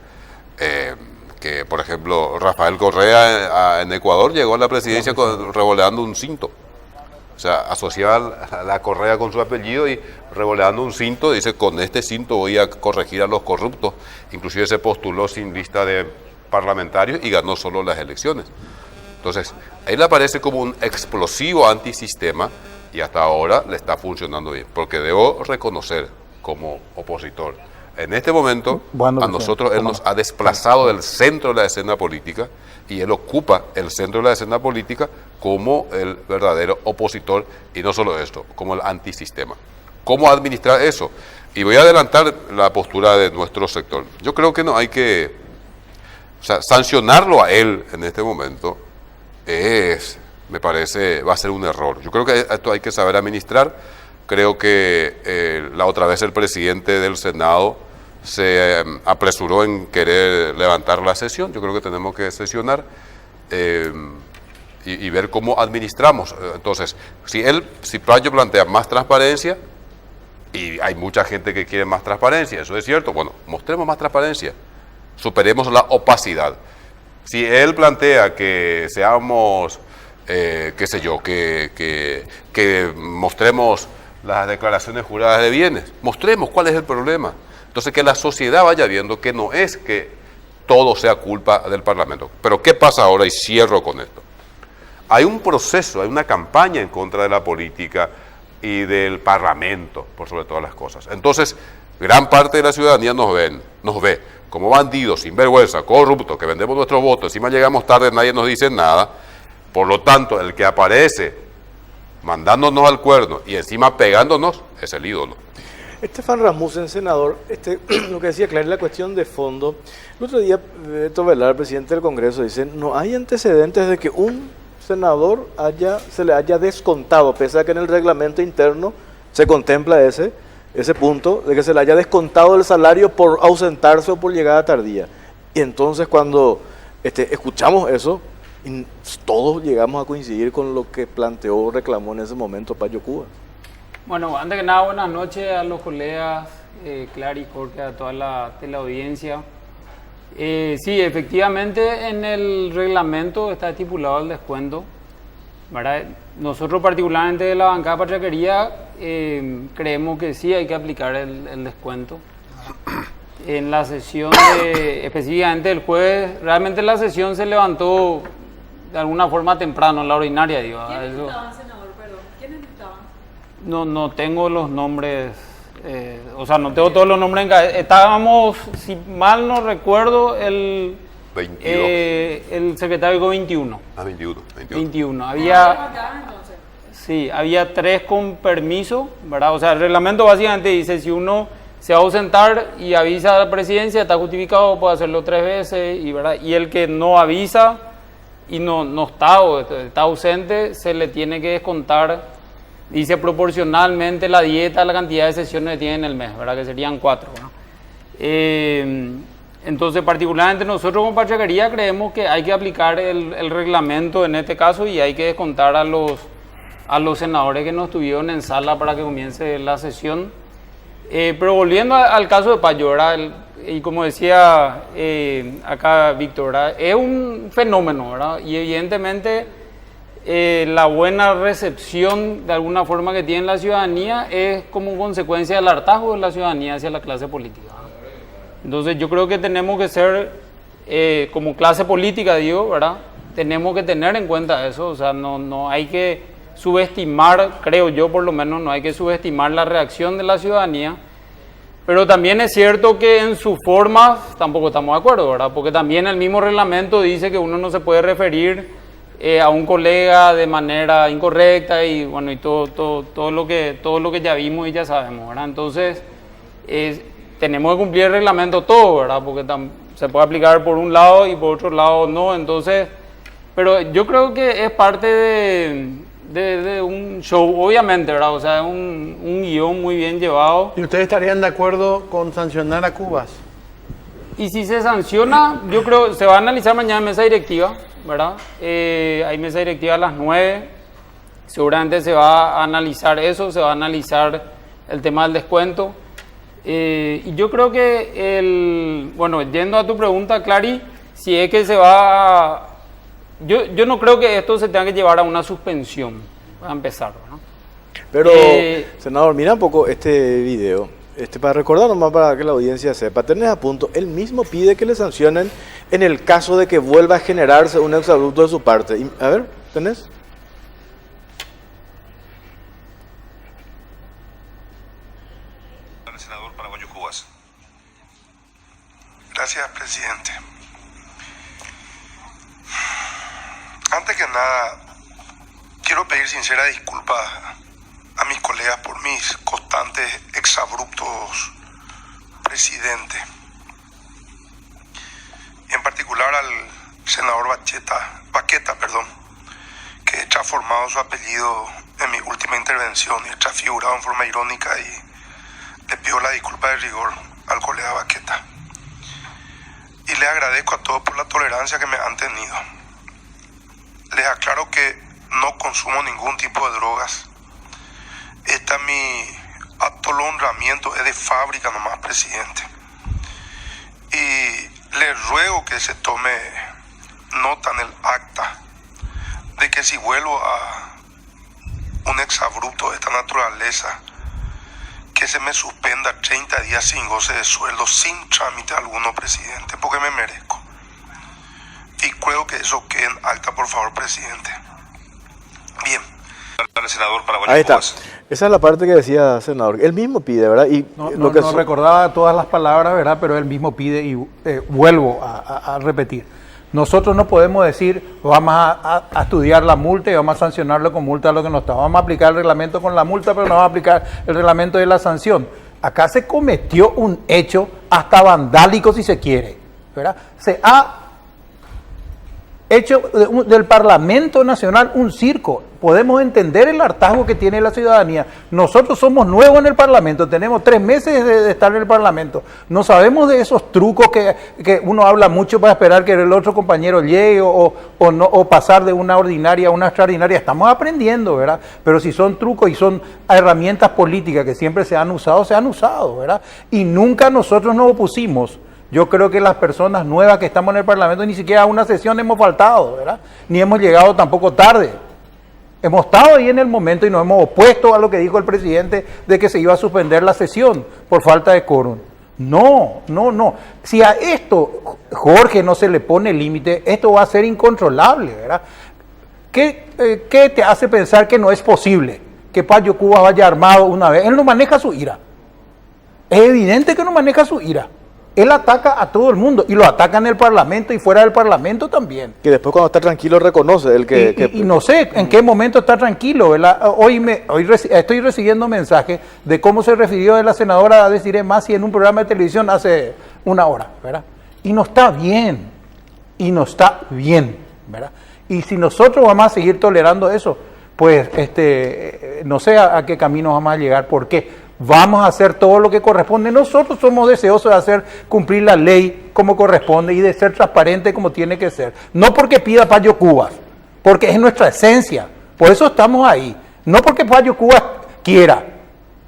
que, por ejemplo, Rafael Correa en Ecuador llegó a la presidencia revoleando un cinto. O sea, asociaba la Correa con su apellido y revoleando un cinto, dice, con este cinto voy a corregir a los corruptos. Inclusive se postuló sin lista de parlamentarios y ganó solo las elecciones. Entonces, él aparece como un explosivo antisistema y hasta ahora le está funcionando bien. Porque debo reconocer como opositor, en este momento, a nosotros él nos ha desplazado del centro de la escena política y él ocupa el centro de la escena política como el verdadero opositor y no solo esto, como el antisistema. ¿Cómo administrar eso? Y voy a adelantar la postura de nuestro sector. Yo creo que no hay que, o sea, sancionarlo a él en este momento me parece, va a ser un error. Yo creo que esto hay que saber administrar. Creo que la otra vez el presidente del Senado se apresuró en querer levantar la sesión. Yo creo que tenemos que sesionar y ver cómo administramos. Entonces, si Prayo plantea más transparencia, y hay mucha gente que quiere más transparencia, eso es cierto, bueno, mostremos más transparencia, superemos la opacidad. Si él plantea que seamos, qué sé yo, que mostremos las declaraciones juradas de bienes, mostremos cuál es el problema. Entonces, que la sociedad vaya viendo que no es que todo sea culpa del Parlamento. Pero ¿qué pasa ahora? Y cierro con esto. Hay un proceso, hay una campaña en contra de la política y del Parlamento, por sobre todas las cosas. Entonces, gran parte de la ciudadanía nos ve como bandidos, sinvergüenza, corruptos, que vendemos nuestros votos, encima llegamos tarde, nadie nos dice nada. Por lo tanto, el que aparece mandándonos al cuerno y encima pegándonos es el ídolo. Estefan Rasmussen, senador, lo que decía Clary, la cuestión de fondo. El otro día, Beto Velar, el presidente del Congreso, dice, no hay antecedentes de que un senador se le haya descontado, pese a que en el reglamento interno se contempla ese punto, de que se le haya descontado el salario por ausentarse o por llegada tardía. Y entonces cuando escuchamos eso, todos llegamos a coincidir con lo que planteó, reclamó en ese momento Payo Cubas. Bueno, antes que nada, buenas noches a los colegas, Clary, Jorge, a toda la teleaudiencia. Sí, efectivamente en el reglamento está estipulado el descuento, ¿verdad? Nosotros particularmente de la bancada Patriarquería creemos que sí hay que aplicar el descuento. En la sesión específicamente el jueves, realmente la sesión se levantó de alguna forma temprano, en la ordinaria, digo. ¿Quiénes estaban, senador? Perdón, ¿quiénes estaban? No tengo los nombres, o sea, no tengo todos los nombres en cabeza. Estábamos, si mal no recuerdo, el secretario dijo 21. Ah, 21. 21. Había 3 con permiso, ¿verdad? O sea, el reglamento básicamente dice, si uno se va a ausentar y avisa a la presidencia, está justificado, puede hacerlo 3 veces, ¿verdad? Y el que no avisa y no está o está ausente, se le tiene que descontar, dice proporcionalmente la dieta a la cantidad de sesiones que tiene en el mes, ¿verdad? Que serían 4, ¿no? Entonces, particularmente nosotros como Patriarquería creemos que hay que aplicar el reglamento en este caso y hay que descontar a los senadores que no estuvieron en sala para que comience la sesión. Pero volviendo al caso de Payo, ¿verdad? Y como decía acá Víctor, ¿verdad? Es un fenómeno, ¿verdad? Y evidentemente la buena recepción de alguna forma que tiene la ciudadanía es como consecuencia del hartazgo de la ciudadanía hacia la clase política. Entonces yo creo que tenemos que ser, como clase política, digo, ¿verdad? Tenemos que tener en cuenta eso, o sea, no hay que subestimar, creo yo por lo menos, no hay que subestimar la reacción de la ciudadanía, Pero también es cierto que en su forma tampoco estamos de acuerdo, ¿verdad? Porque también el mismo reglamento dice que uno no se puede referir a un colega de manera incorrecta y bueno, y todo lo que ya vimos y ya sabemos, ¿verdad? Entonces, tenemos que cumplir el reglamento todo, ¿verdad? Porque se puede aplicar por un lado y por otro lado no, entonces, pero yo creo que es parte de un show, obviamente, ¿verdad? O sea, es un guión muy bien llevado. ¿Y ustedes estarían de acuerdo con sancionar a Cubas? Y si se sanciona, yo creo, se va a analizar mañana en mesa directiva, ¿verdad? Hay mesa directiva a las 9, seguramente se va a analizar eso, se va a analizar el tema del descuento. Y yo creo que, bueno, yendo a tu pregunta, Clary, si es que se va a... Yo no creo que esto se tenga que llevar a una suspensión, para empezar, ¿no? Pero, senador, mira un poco este video, para recordar nomás para que la audiencia sepa, tenés a punto, él mismo pide que le sancionen en el caso de que vuelva a generarse un exabrupto de su parte. Y, a ver, ¿tenés? Senador Paraguayo Cubas. Gracias, presidente. Antes que nada, quiero pedir sincera disculpa a mis colegas por mis constantes exabruptos, presidente. Y en particular al senador Baqueta, que he transformado su apellido en mi última intervención y he transfigurado en forma irónica, y le pido la disculpa de rigor al colega Baqueta. Y le agradezco a todos por la tolerancia que me han tenido. Les aclaro que no consumo ningún tipo de drogas. Mi atolondramiento es de fábrica nomás, presidente. Y le ruego que se tome nota en el acta de que si vuelvo a un exabrupto de esta naturaleza, que se me suspenda 30 días sin goce de sueldo, sin trámite alguno, presidente, porque me merezco. Y creo que eso quede en acta, por favor, presidente. Bien. Senador Paraguayo. Ahí está. Esa es la parte que decía, senador. Él mismo pide, ¿verdad? Y no recordaba todas las palabras, ¿verdad? Pero él mismo pide y vuelvo a repetir. Nosotros no podemos decir, vamos a estudiar la multa y vamos a sancionarlo con multa a lo que no está. Vamos a aplicar el reglamento con la multa, pero no vamos a aplicar el reglamento de la sanción. Acá se cometió un hecho hasta vandálico, si se quiere, ¿verdad? Se ha hecho del Parlamento Nacional un circo. Podemos entender el hartazgo que tiene la ciudadanía. Nosotros somos nuevos en el Parlamento, tenemos 3 meses de estar en el Parlamento. No sabemos de esos trucos que uno habla mucho para esperar que el otro compañero llegue o pasar de una ordinaria a una extraordinaria. Estamos aprendiendo, ¿verdad? Pero si son trucos y son herramientas políticas que siempre se han usado, ¿verdad? Y nunca nosotros nos opusimos. Yo creo que las personas nuevas que estamos en el Parlamento ni siquiera a una sesión hemos faltado, ¿verdad? Ni hemos llegado tampoco tarde. Hemos estado ahí en el momento y nos hemos opuesto a lo que dijo el presidente de que se iba a suspender la sesión por falta de quórum. No. Si a esto, Jorge, no se le pone límite, esto va a ser incontrolable, ¿verdad? ¿Qué te hace pensar que no es posible que Payo Cubas vaya armado una vez? Él no maneja su ira. Es evidente que no maneja su ira. Él ataca a todo el mundo y lo ataca en el Parlamento y fuera del Parlamento también. Que después cuando está tranquilo reconoce el que... Y no sé en qué momento está tranquilo, ¿verdad? Hoy estoy recibiendo mensajes de cómo se refirió de la senadora Desiree Masi en un programa de televisión hace una hora, ¿verdad? Y no está bien, ¿verdad? Y si nosotros vamos a seguir tolerando eso, pues no sé a qué camino vamos a llegar. ¿Por qué? Vamos a hacer todo lo que corresponde. Nosotros somos deseosos de hacer cumplir la ley como corresponde y de ser transparente como tiene que ser. No porque pida Payo Cubas, porque es nuestra esencia. Por eso estamos ahí. No porque Payo Cubas quiera,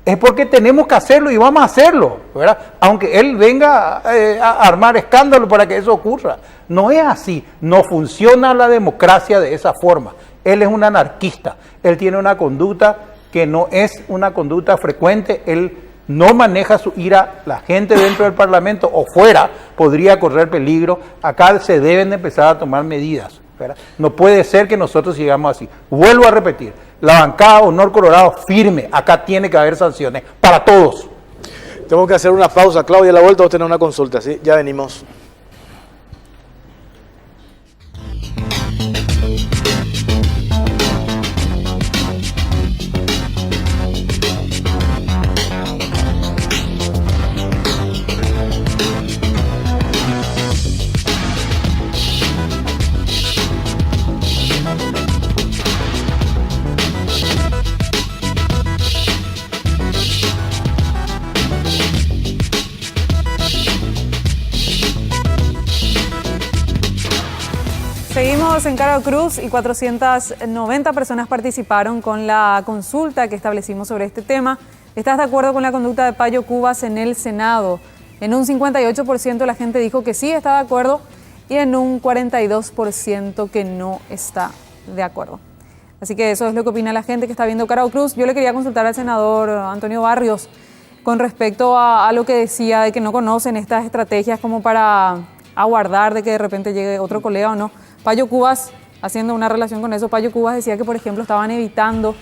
es porque tenemos que hacerlo y vamos a hacerlo, ¿verdad? Aunque él venga a armar escándalo para que eso ocurra. No es así. No funciona la democracia de esa forma. Él es un anarquista. Él tiene una conducta que no es una conducta frecuente, él no maneja su ira, la gente dentro del Parlamento o fuera podría correr peligro. Acá se deben de empezar a tomar medidas, ¿verdad? No puede ser que nosotros sigamos así. Vuelvo a repetir, la bancada Honor Colorado firme, acá tiene que haber sanciones para todos. Tengo que hacer una pausa. Claudia, a la vuelta vos tenés una consulta, ¿sí? Ya venimos. Seguimos en Caro Cruz y 490 personas participaron con la consulta que establecimos sobre este tema. ¿Estás de acuerdo con la conducta de Payo Cubas en el Senado? En un 58% la gente dijo que sí está de acuerdo y en un 42% que no está de acuerdo. Así que eso es lo que opina la gente que está viendo Caro Cruz. Yo le quería consultar al senador Antonio Barrios con respecto a lo que decía de que no conocen estas estrategias como para aguardar de que de repente llegue otro colega o no. Payo Cubas, haciendo una relación con eso, Payo Cubas decía que, por ejemplo, estaban evitando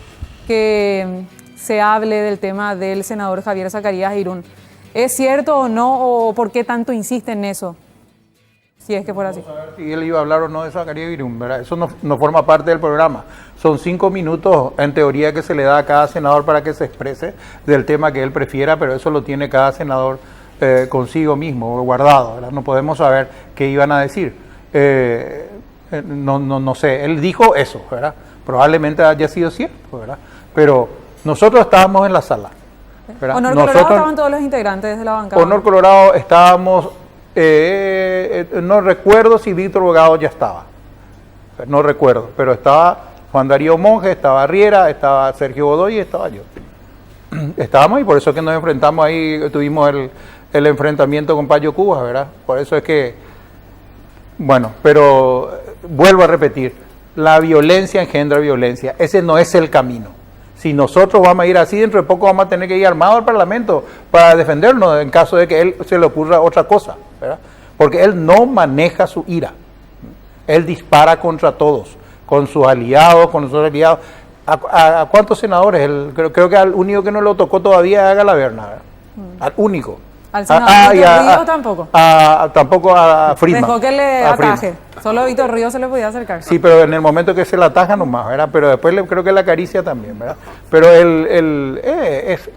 que se hable del tema del senador Javier Zacarías Irún. ¿Es cierto o no? ¿O por qué tanto insiste en eso? Si es que fuera así. Vamos a ver si él iba a hablar o no de Zacarías Irún, ¿verdad? Eso no forma parte del programa. Son 5 minutos, en teoría, que se le da a cada senador para que se exprese del tema que él prefiera, pero eso lo tiene cada senador consigo mismo, guardado, ¿verdad? No podemos saber qué iban a decir. No sé, él dijo eso, ¿verdad? Probablemente haya sido cierto, ¿verdad? Pero nosotros estábamos en la sala, ¿verdad? Honor Colorado estaban todos los integrantes de la bancada. Honor Colorado estábamos, no recuerdo si Víctor Bogado ya estaba, no recuerdo, pero estaba Juan Darío Monge, estaba Riera, estaba Sergio Godoy y estaba yo. Estábamos y por eso es que nos enfrentamos ahí, tuvimos el enfrentamiento con Payo Cubas, ¿verdad? Por eso es que, bueno, pero vuelvo a repetir, la violencia engendra violencia, ese no es el camino. Si nosotros vamos a ir así, dentro de poco vamos a tener que ir armados al Parlamento para defendernos en caso de que él se le ocurra otra cosa, ¿verdad? Porque él no maneja su ira, él dispara contra todos, con sus aliados, ¿A cuántos senadores? Creo que al único que no lo tocó todavía es a Galaverna, ¿verdad? Al único. ¿Al senador Víctor Ríos tampoco? Tampoco a Friedman. Dejó que le ataje. Solo a Víctor Ríos se le podía acercar. Sí, pero en el momento que se la ataja nomás, ¿verdad? Pero después creo que la acaricia también, ¿verdad? Pero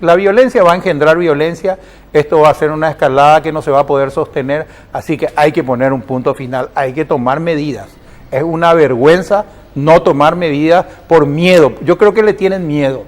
la violencia va a engendrar violencia. Esto va a ser una escalada que no se va a poder sostener. Así que hay que poner un punto final. Hay que tomar medidas. Es una vergüenza no tomar medidas por miedo. Yo creo que le tienen miedo.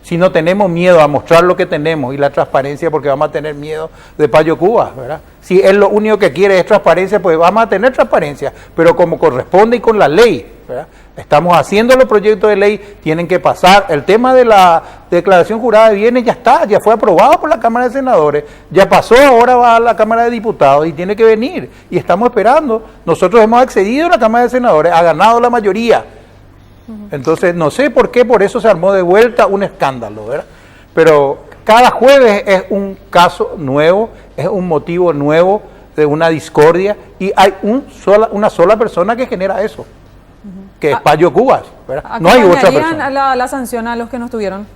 Si no tenemos miedo a mostrar lo que tenemos y la transparencia, porque vamos a tener miedo de Payo Cubas, ¿verdad? Si él lo único que quiere es transparencia, pues vamos a tener transparencia, pero como corresponde y con la ley, ¿verdad? Estamos haciendo los proyectos de ley, tienen que pasar. El tema de la declaración jurada de bienes ya está, ya fue aprobado por la Cámara de Senadores, ya pasó, ahora va a la Cámara de Diputados y tiene que venir. Y estamos esperando. Nosotros hemos accedido a la Cámara de Senadores, ha ganado la mayoría. Entonces, no sé por qué, por eso se armó de vuelta un escándalo, ¿verdad? Pero cada jueves es un caso nuevo, es un motivo nuevo de una discordia y hay una sola persona que genera eso, que es Payo Cubas, ¿verdad? No hay otra persona. La sanción a los que no estuvieron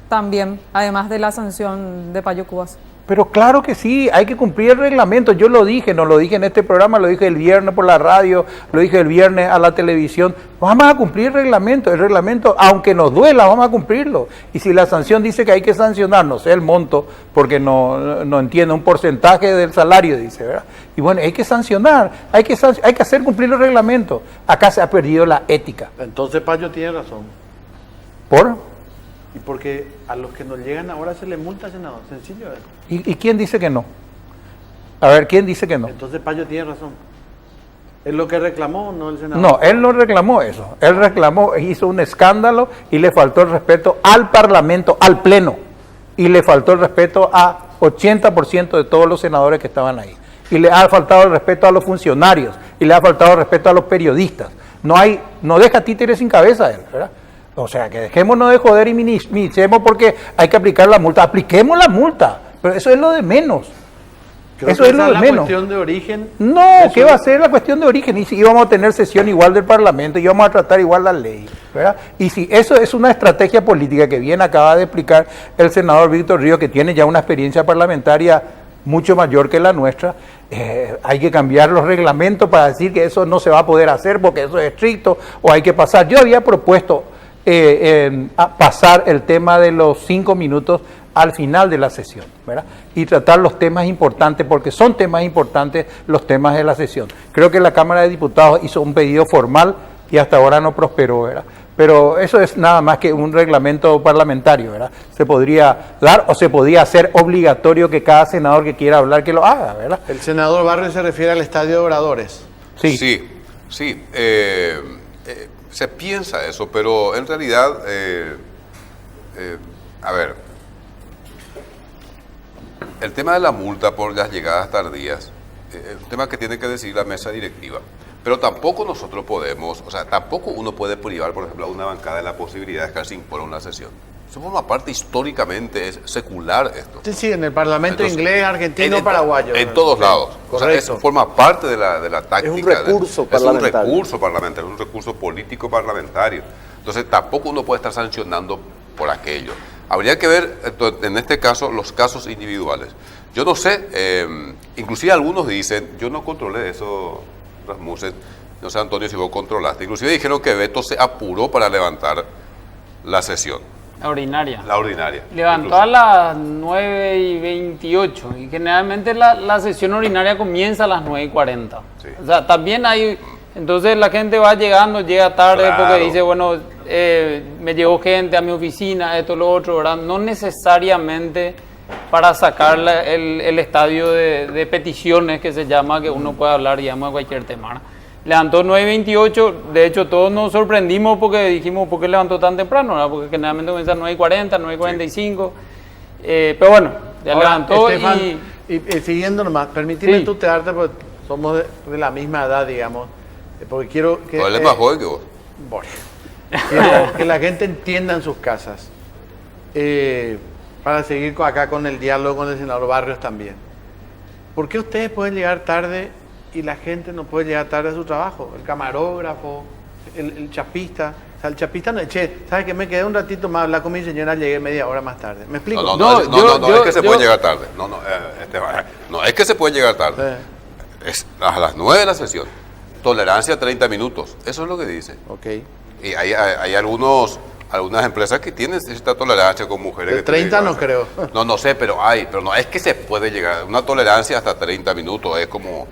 también, además de la sanción de Payo Cubas. Pero claro que sí, hay que cumplir el reglamento. Yo lo dije, no lo dije en este programa, lo dije el viernes por la radio, lo dije el viernes a la televisión. Vamos a cumplir el reglamento, aunque nos duela, vamos a cumplirlo. Y si la sanción dice que hay que sancionar, no sé el monto, porque no entiendo, un porcentaje del salario, dice, ¿verdad? Y bueno, hay que sancionar, hay que hacer cumplir los reglamentos. Acá se ha perdido la ética. Entonces Payo tiene razón. ¿Por? Y porque a los que nos llegan ahora se les multa, senador, sencillo. ¿Y quién dice que no? A ver, ¿quién dice que no? Entonces Payo tiene razón. ¿Es lo que reclamó, no el senador? No, él no reclamó eso. Él reclamó, hizo un escándalo y le faltó el respeto al Parlamento, al Pleno. Y le faltó el respeto a 80% de todos los senadores que estaban ahí. Y le ha faltado el respeto a los funcionarios. Y le ha faltado el respeto a los periodistas. No deja títeres sin cabeza él, ¿verdad? O sea, que dejémonos de joder y minimicemos porque hay que aplicar la multa. Apliquemos la multa, pero eso es lo de menos. Eso es lo de la menos. cuestión de origen. No, ¿qué va a ser la cuestión de origen? Y si íbamos a tener sesión igual del Parlamento, íbamos a tratar igual la ley, ¿verdad? Y si eso es una estrategia política que bien acaba de explicar el senador Víctor Ríos, que tiene ya una experiencia parlamentaria mucho mayor que la nuestra, hay que cambiar los reglamentos para decir que eso no se va a poder hacer porque eso es estricto, o hay que pasar. Yo había propuesto pasar el tema de los 5 minutos al final de la sesión, ¿verdad? Y tratar los temas importantes, porque son temas importantes los temas de la sesión. Creo que la Cámara de Diputados hizo un pedido formal y hasta ahora no prosperó, ¿verdad? Pero eso es nada más que un reglamento parlamentario, ¿verdad? Se podría dar o se podía hacer obligatorio que cada senador que quiera hablar que lo haga, ¿verdad? El senador Barrio se refiere al estadio de Oradores. Sí. Se piensa eso, pero en realidad, a ver, el tema de la multa por las llegadas tardías, un tema que tiene que decidir la mesa directiva, pero tampoco nosotros podemos, o sea, tampoco uno puede privar, por ejemplo, a una bancada de la posibilidad de dejarse imponer una sesión. Eso forma parte históricamente, es secular esto. Sí, en el Parlamento inglés, argentino, paraguayo. En todos lados. O sea, eso forma parte de la táctica. Es un recurso parlamentario. Es un recurso parlamentario, es un recurso político parlamentario. Entonces tampoco uno puede estar sancionando por aquello. Habría que ver, en este caso, los casos individuales. Yo no sé, inclusive algunos dicen, yo no controlé eso, Rasmussen, no sé Antonio si vos controlaste, inclusive dijeron que Beto se apuró para levantar la sesión. La ordinaria. La ordinaria. Levantó incluso a las 9:28 y generalmente la sesión ordinaria comienza a las 9:40. Sí. O sea, también hay, entonces la gente va llegando, llega tarde porque dice, bueno, me llegó gente a mi oficina, esto, lo otro, ¿verdad? No necesariamente para sacar el estadio de peticiones que se llama, que uno puede hablar, digamos, de cualquier tema, ¿verdad? Levantó 9:28, de hecho todos nos sorprendimos porque dijimos, ¿por qué levantó tan temprano? ¿Verdad? Porque generalmente comienza a 9:40, 9:45, pero bueno, ya ahora, levantó. Estefan, y siguiendo nomás, permíteme tutearte porque somos de la misma edad, digamos, porque quiero que... ¿Cuál es más joven que vos? Quiero que la gente entienda en sus casas, para seguir acá con el diálogo con el senador Barrios también. ¿Por qué ustedes pueden llegar tarde y la gente no puede llegar tarde a su trabajo? El camarógrafo, el chapista. O sea, el chapista no, ¿sabes qué? Me quedé un ratito más a hablar con mi señora, llegué media hora más tarde. ¿Me explico? No, es que se puede llegar tarde. No es que se puede llegar tarde. Es a las 9 de la sesión. Tolerancia 30 minutos. Eso es lo que dice. Ok. Y hay algunas empresas que tienen cierta tolerancia con mujeres. De 30 no creo. No sé, pero no es que se puede llegar. Una tolerancia hasta 30 minutos es como...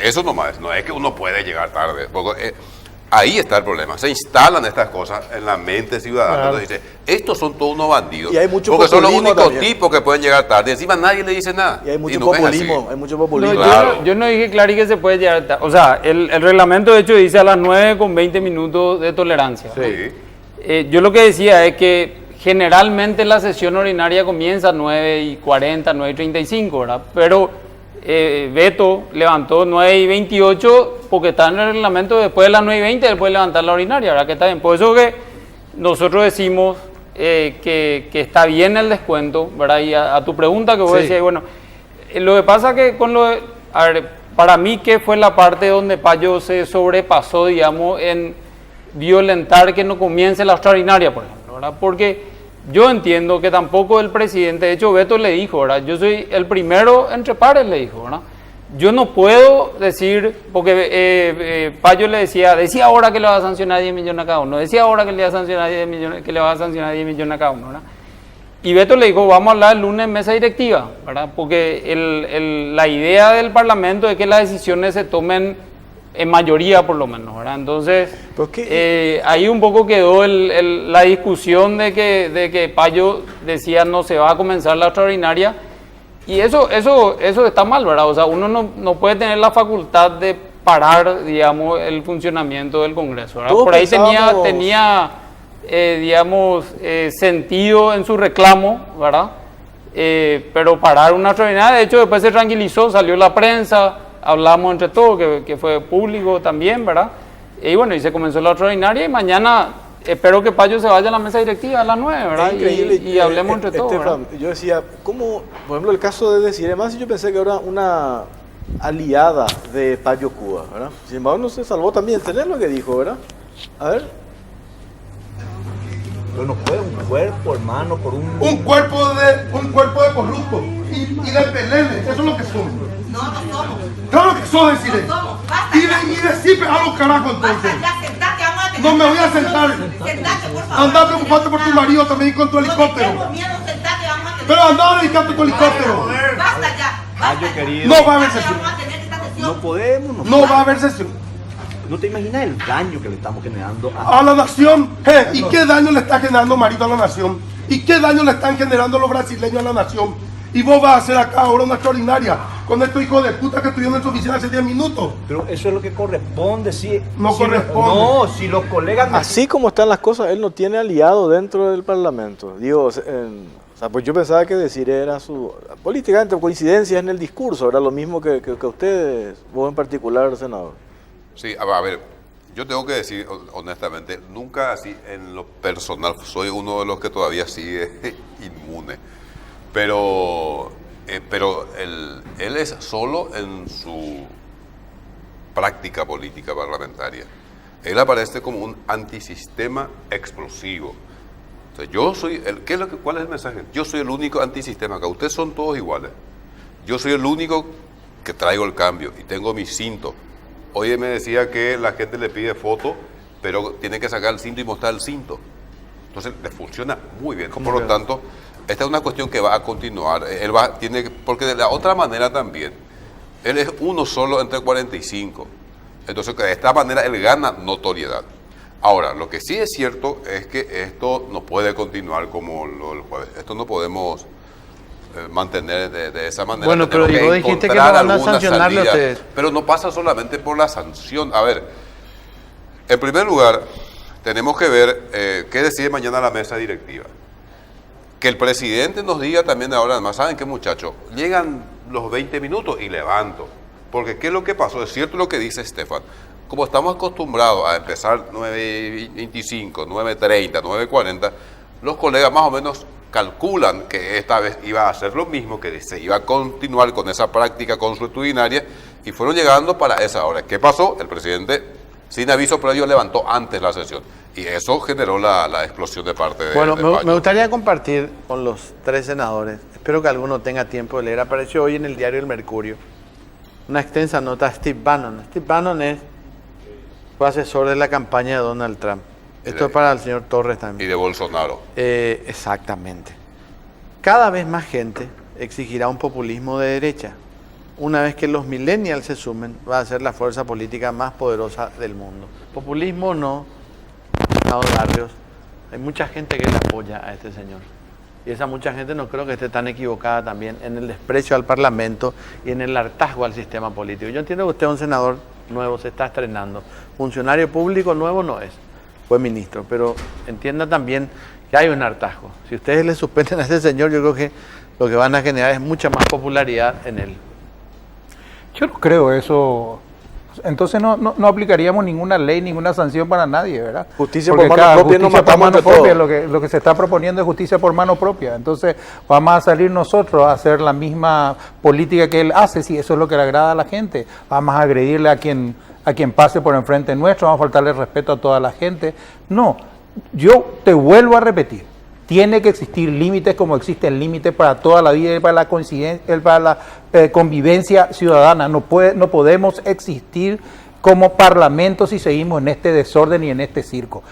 Eso nomás, no es que uno puede llegar tarde. Porque, ahí está el problema. Se instalan estas cosas en la mente ciudadana. Claro. Entonces dice, estos son todos unos bandidos. Y hay mucho porque son los únicos también. Tipos que pueden llegar tarde. Y encima nadie le dice nada. Y hay mucho populismo. Hay mucho populismo. No, claro. yo no dije, Clary, que se puede llegar tarde. O sea, el reglamento de hecho dice a las 9:20 minutos de tolerancia. Sí. Yo lo que decía es que generalmente la sesión ordinaria comienza a 9:40, 9:35, ¿verdad? Pero Beto levantó 9:28 porque está en el reglamento después de las 9:20, él puede levantar la ordinaria, ¿verdad? Que está bien. Por eso que nosotros decimos que está bien el descuento, ¿verdad? Y a tu pregunta que vos decías, bueno, lo que pasa que con lo de, a ver, para mí que fue la parte donde Payo se sobrepasó, digamos, en violentar que no comience la extraordinaria, por ejemplo, ¿verdad? Porque yo entiendo que tampoco el presidente, de hecho Beto le dijo, ¿verdad? Yo soy el primero entre pares, le dijo, ¿verdad? Yo no puedo decir, porque Payo le decía ahora que le va a sancionar 10 millones a cada uno, decía ahora que le va a sancionar 10 millones, que le va a sancionar 10 millones a cada uno, ¿verdad? Y Beto le dijo, vamos a hablar el lunes en mesa directiva, ¿verdad? Porque la idea del Parlamento es que las decisiones se tomen en mayoría por lo menos, ¿verdad? Entonces, ahí un poco quedó la discusión de que Payo decía no se va a comenzar la extraordinaria, y eso está mal, ¿verdad? O sea, uno no puede tener la facultad de parar, digamos, el funcionamiento del Congreso, ¿verdad? Por ahí tenía digamos, sentido en su reclamo, ¿verdad? Pero parar una extraordinaria, de hecho después se tranquilizó, salió la prensa, hablamos entre todos, que fue público también, ¿verdad? Y bueno, y se comenzó la extraordinaria y mañana espero que Payo se vaya a la mesa directiva a las 9, ¿verdad? Es increíble. Y hablemos entre todos. Estefan, yo decía, ¿cómo, por ejemplo, el caso de Desiree Masi, yo pensé que era una aliada de Payo Cuba, ¿verdad? Sin embargo, no se salvó también tener lo que dijo, ¿verdad? A ver. Pero no puede un cuerpo, hermano, por un cuerpo de corrupto y de pelele, eso es lo que somos. No somos. Claro que son, decirle. No somos. Basta Y ya. decirme a los carajos entonces. Basta ya, sentate, vamos a tener. No me voy a sentar. Sentate, por favor. Anda preocuparte por tu marido también y con tu helicóptero. No tengo miedo, sentate, vamos a tener. Pero anda a dedicarte tu helicóptero. Basta ya. Payo querido. No va a haber sesión. Vamos a tener esta sesión. No podemos. No va a haber sesión. No te imaginas el daño que le estamos generando A la nación. ¿Y qué daño le está generando Marito a la nación? ¿Y qué daño le están generando los brasileños a la nación? Y vos vas a hacer acá ahora una extraordinaria con estos hijos de puta que estuvieron en su oficina hace 10 minutos. Pero eso es lo que corresponde, si No corresponde. No, si los colegas... Así como están las cosas, él no tiene aliado dentro del Parlamento. Digo, o sea, pues yo pensaba que decir era su... Políticamente, coincidencias en el discurso, era lo mismo que ustedes, vos en particular, senador. Sí, a ver, yo tengo que decir honestamente, nunca así en lo personal, soy uno de los que todavía sigue inmune, pero él es solo en su práctica política parlamentaria. Él aparece como un antisistema explosivo. O sea, yo soy, ¿cuál es el mensaje? Yo soy el único antisistema acá, ustedes son todos iguales. Yo soy el único que traigo el cambio y tengo mi cinto. Hoy me decía que la gente le pide foto, pero tiene que sacar el cinto y mostrar el cinto. Entonces, le funciona muy bien. Por lo tanto, esta es una cuestión que va a continuar. Porque de la otra manera también, él es uno solo entre 45. Entonces, de esta manera, él gana notoriedad. Ahora, lo que sí es cierto es que esto no puede continuar como el jueves. Esto no podemos mantener de esa manera. Bueno, pero vos dijiste que no van a sancionarle a ustedes. Pero no pasa solamente por la sanción. A ver, en primer lugar, tenemos que ver qué decide mañana la mesa directiva. Que el presidente nos diga también ahora, además, ¿saben qué, muchachos? Llegan los 20 minutos y levanto. Porque ¿qué es lo que pasó? Es cierto lo que dice Estefan. Como estamos acostumbrados a empezar 9:25, 9:30, 9:40, los colegas más o menos calculan que esta vez iba a hacer lo mismo, que se iba a continuar con esa práctica consuetudinaria y fueron llegando para esa hora. ¿Qué pasó? El presidente, sin aviso previo, levantó antes la sesión y eso generó la explosión de parte de Bueno, Payo. me gustaría compartir con los tres senadores, espero que alguno tenga tiempo de leer, apareció hoy en el diario El Mercurio una extensa nota de Steve Bannon. Steve Bannon fue asesor de la campaña de Donald Trump. Esto es para el señor Torres también. Y de Bolsonaro. Exactamente. Cada vez más gente exigirá un populismo de derecha. Una vez que los millennials se sumen, va a ser la fuerza política más poderosa del mundo. Populismo no, estimado Barrios. Hay mucha gente que le apoya a este señor. Y esa mucha gente no creo que esté tan equivocada también en el desprecio al Parlamento y en el hartazgo al sistema político. Yo entiendo que usted es un senador nuevo, se está estrenando. Funcionario público nuevo no es. Fue ministro, pero entienda también que hay un hartazgo. Si ustedes le suspenden a ese señor, yo creo que lo que van a generar es mucha más popularidad en él. Yo no creo eso. Entonces no aplicaríamos ninguna ley, ninguna sanción para nadie, ¿verdad? Justicia por mano propia, no matamos entre todos. Lo que se está proponiendo es justicia por mano propia. Entonces vamos a salir nosotros a hacer la misma política que él hace, si eso es lo que le agrada a la gente. Vamos a agredirle a quien pase por enfrente nuestro, vamos a faltarle respeto a toda la gente. No, yo te vuelvo a repetir, tiene que existir límites como existen límites para toda la vida y para la convivencia ciudadana. No podemos existir como parlamento si seguimos en este desorden y en este circo.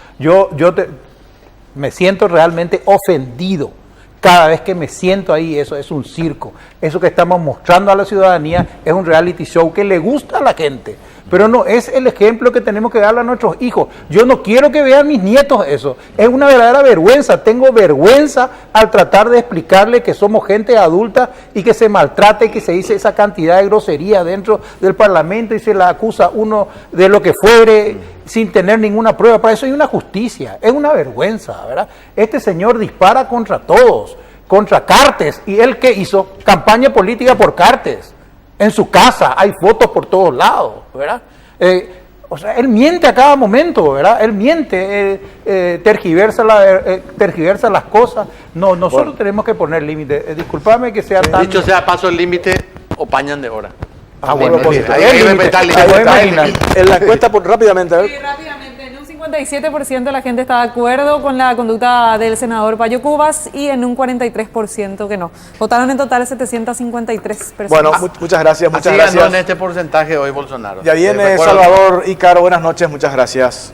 Me siento realmente ofendido cada vez que me siento ahí. Eso es un circo. Eso que estamos mostrando a la ciudadanía es un reality show que le gusta a la gente, pero no es el ejemplo que tenemos que darle a nuestros hijos. Yo no quiero que vean mis nietos eso. Es una verdadera vergüenza. Tengo vergüenza al tratar de explicarle que somos gente adulta y que se maltrata y que se dice esa cantidad de grosería dentro del Parlamento y se la acusa uno de lo que fuere sin tener ninguna prueba. Para eso hay una justicia. Es una vergüenza, ¿verdad? Este señor dispara contra todos, contra Cartes. ¿Y él qué hizo? Campaña política por Cartes. En su casa hay fotos por todos lados, ¿verdad? O sea, él miente a cada momento, ¿verdad? Él miente, tergiversa las cosas. No, nosotros tenemos que poner límites. Disculpame que sea tan... Dicho sea paso el límite, opañan de hora. Bueno, hay que respetar el límite. En la encuesta, rápidamente, a ver. Sí, rápidamente. En un 57% la gente está de acuerdo con la conducta del senador Payo Cubas y en un 43% que no. Votaron en total 753 personas. Bueno, muchas gracias, muchas Así gracias. ganó en este porcentaje hoy Bolsonaro. Ya viene Salvador Ícaro, buenas noches, muchas gracias.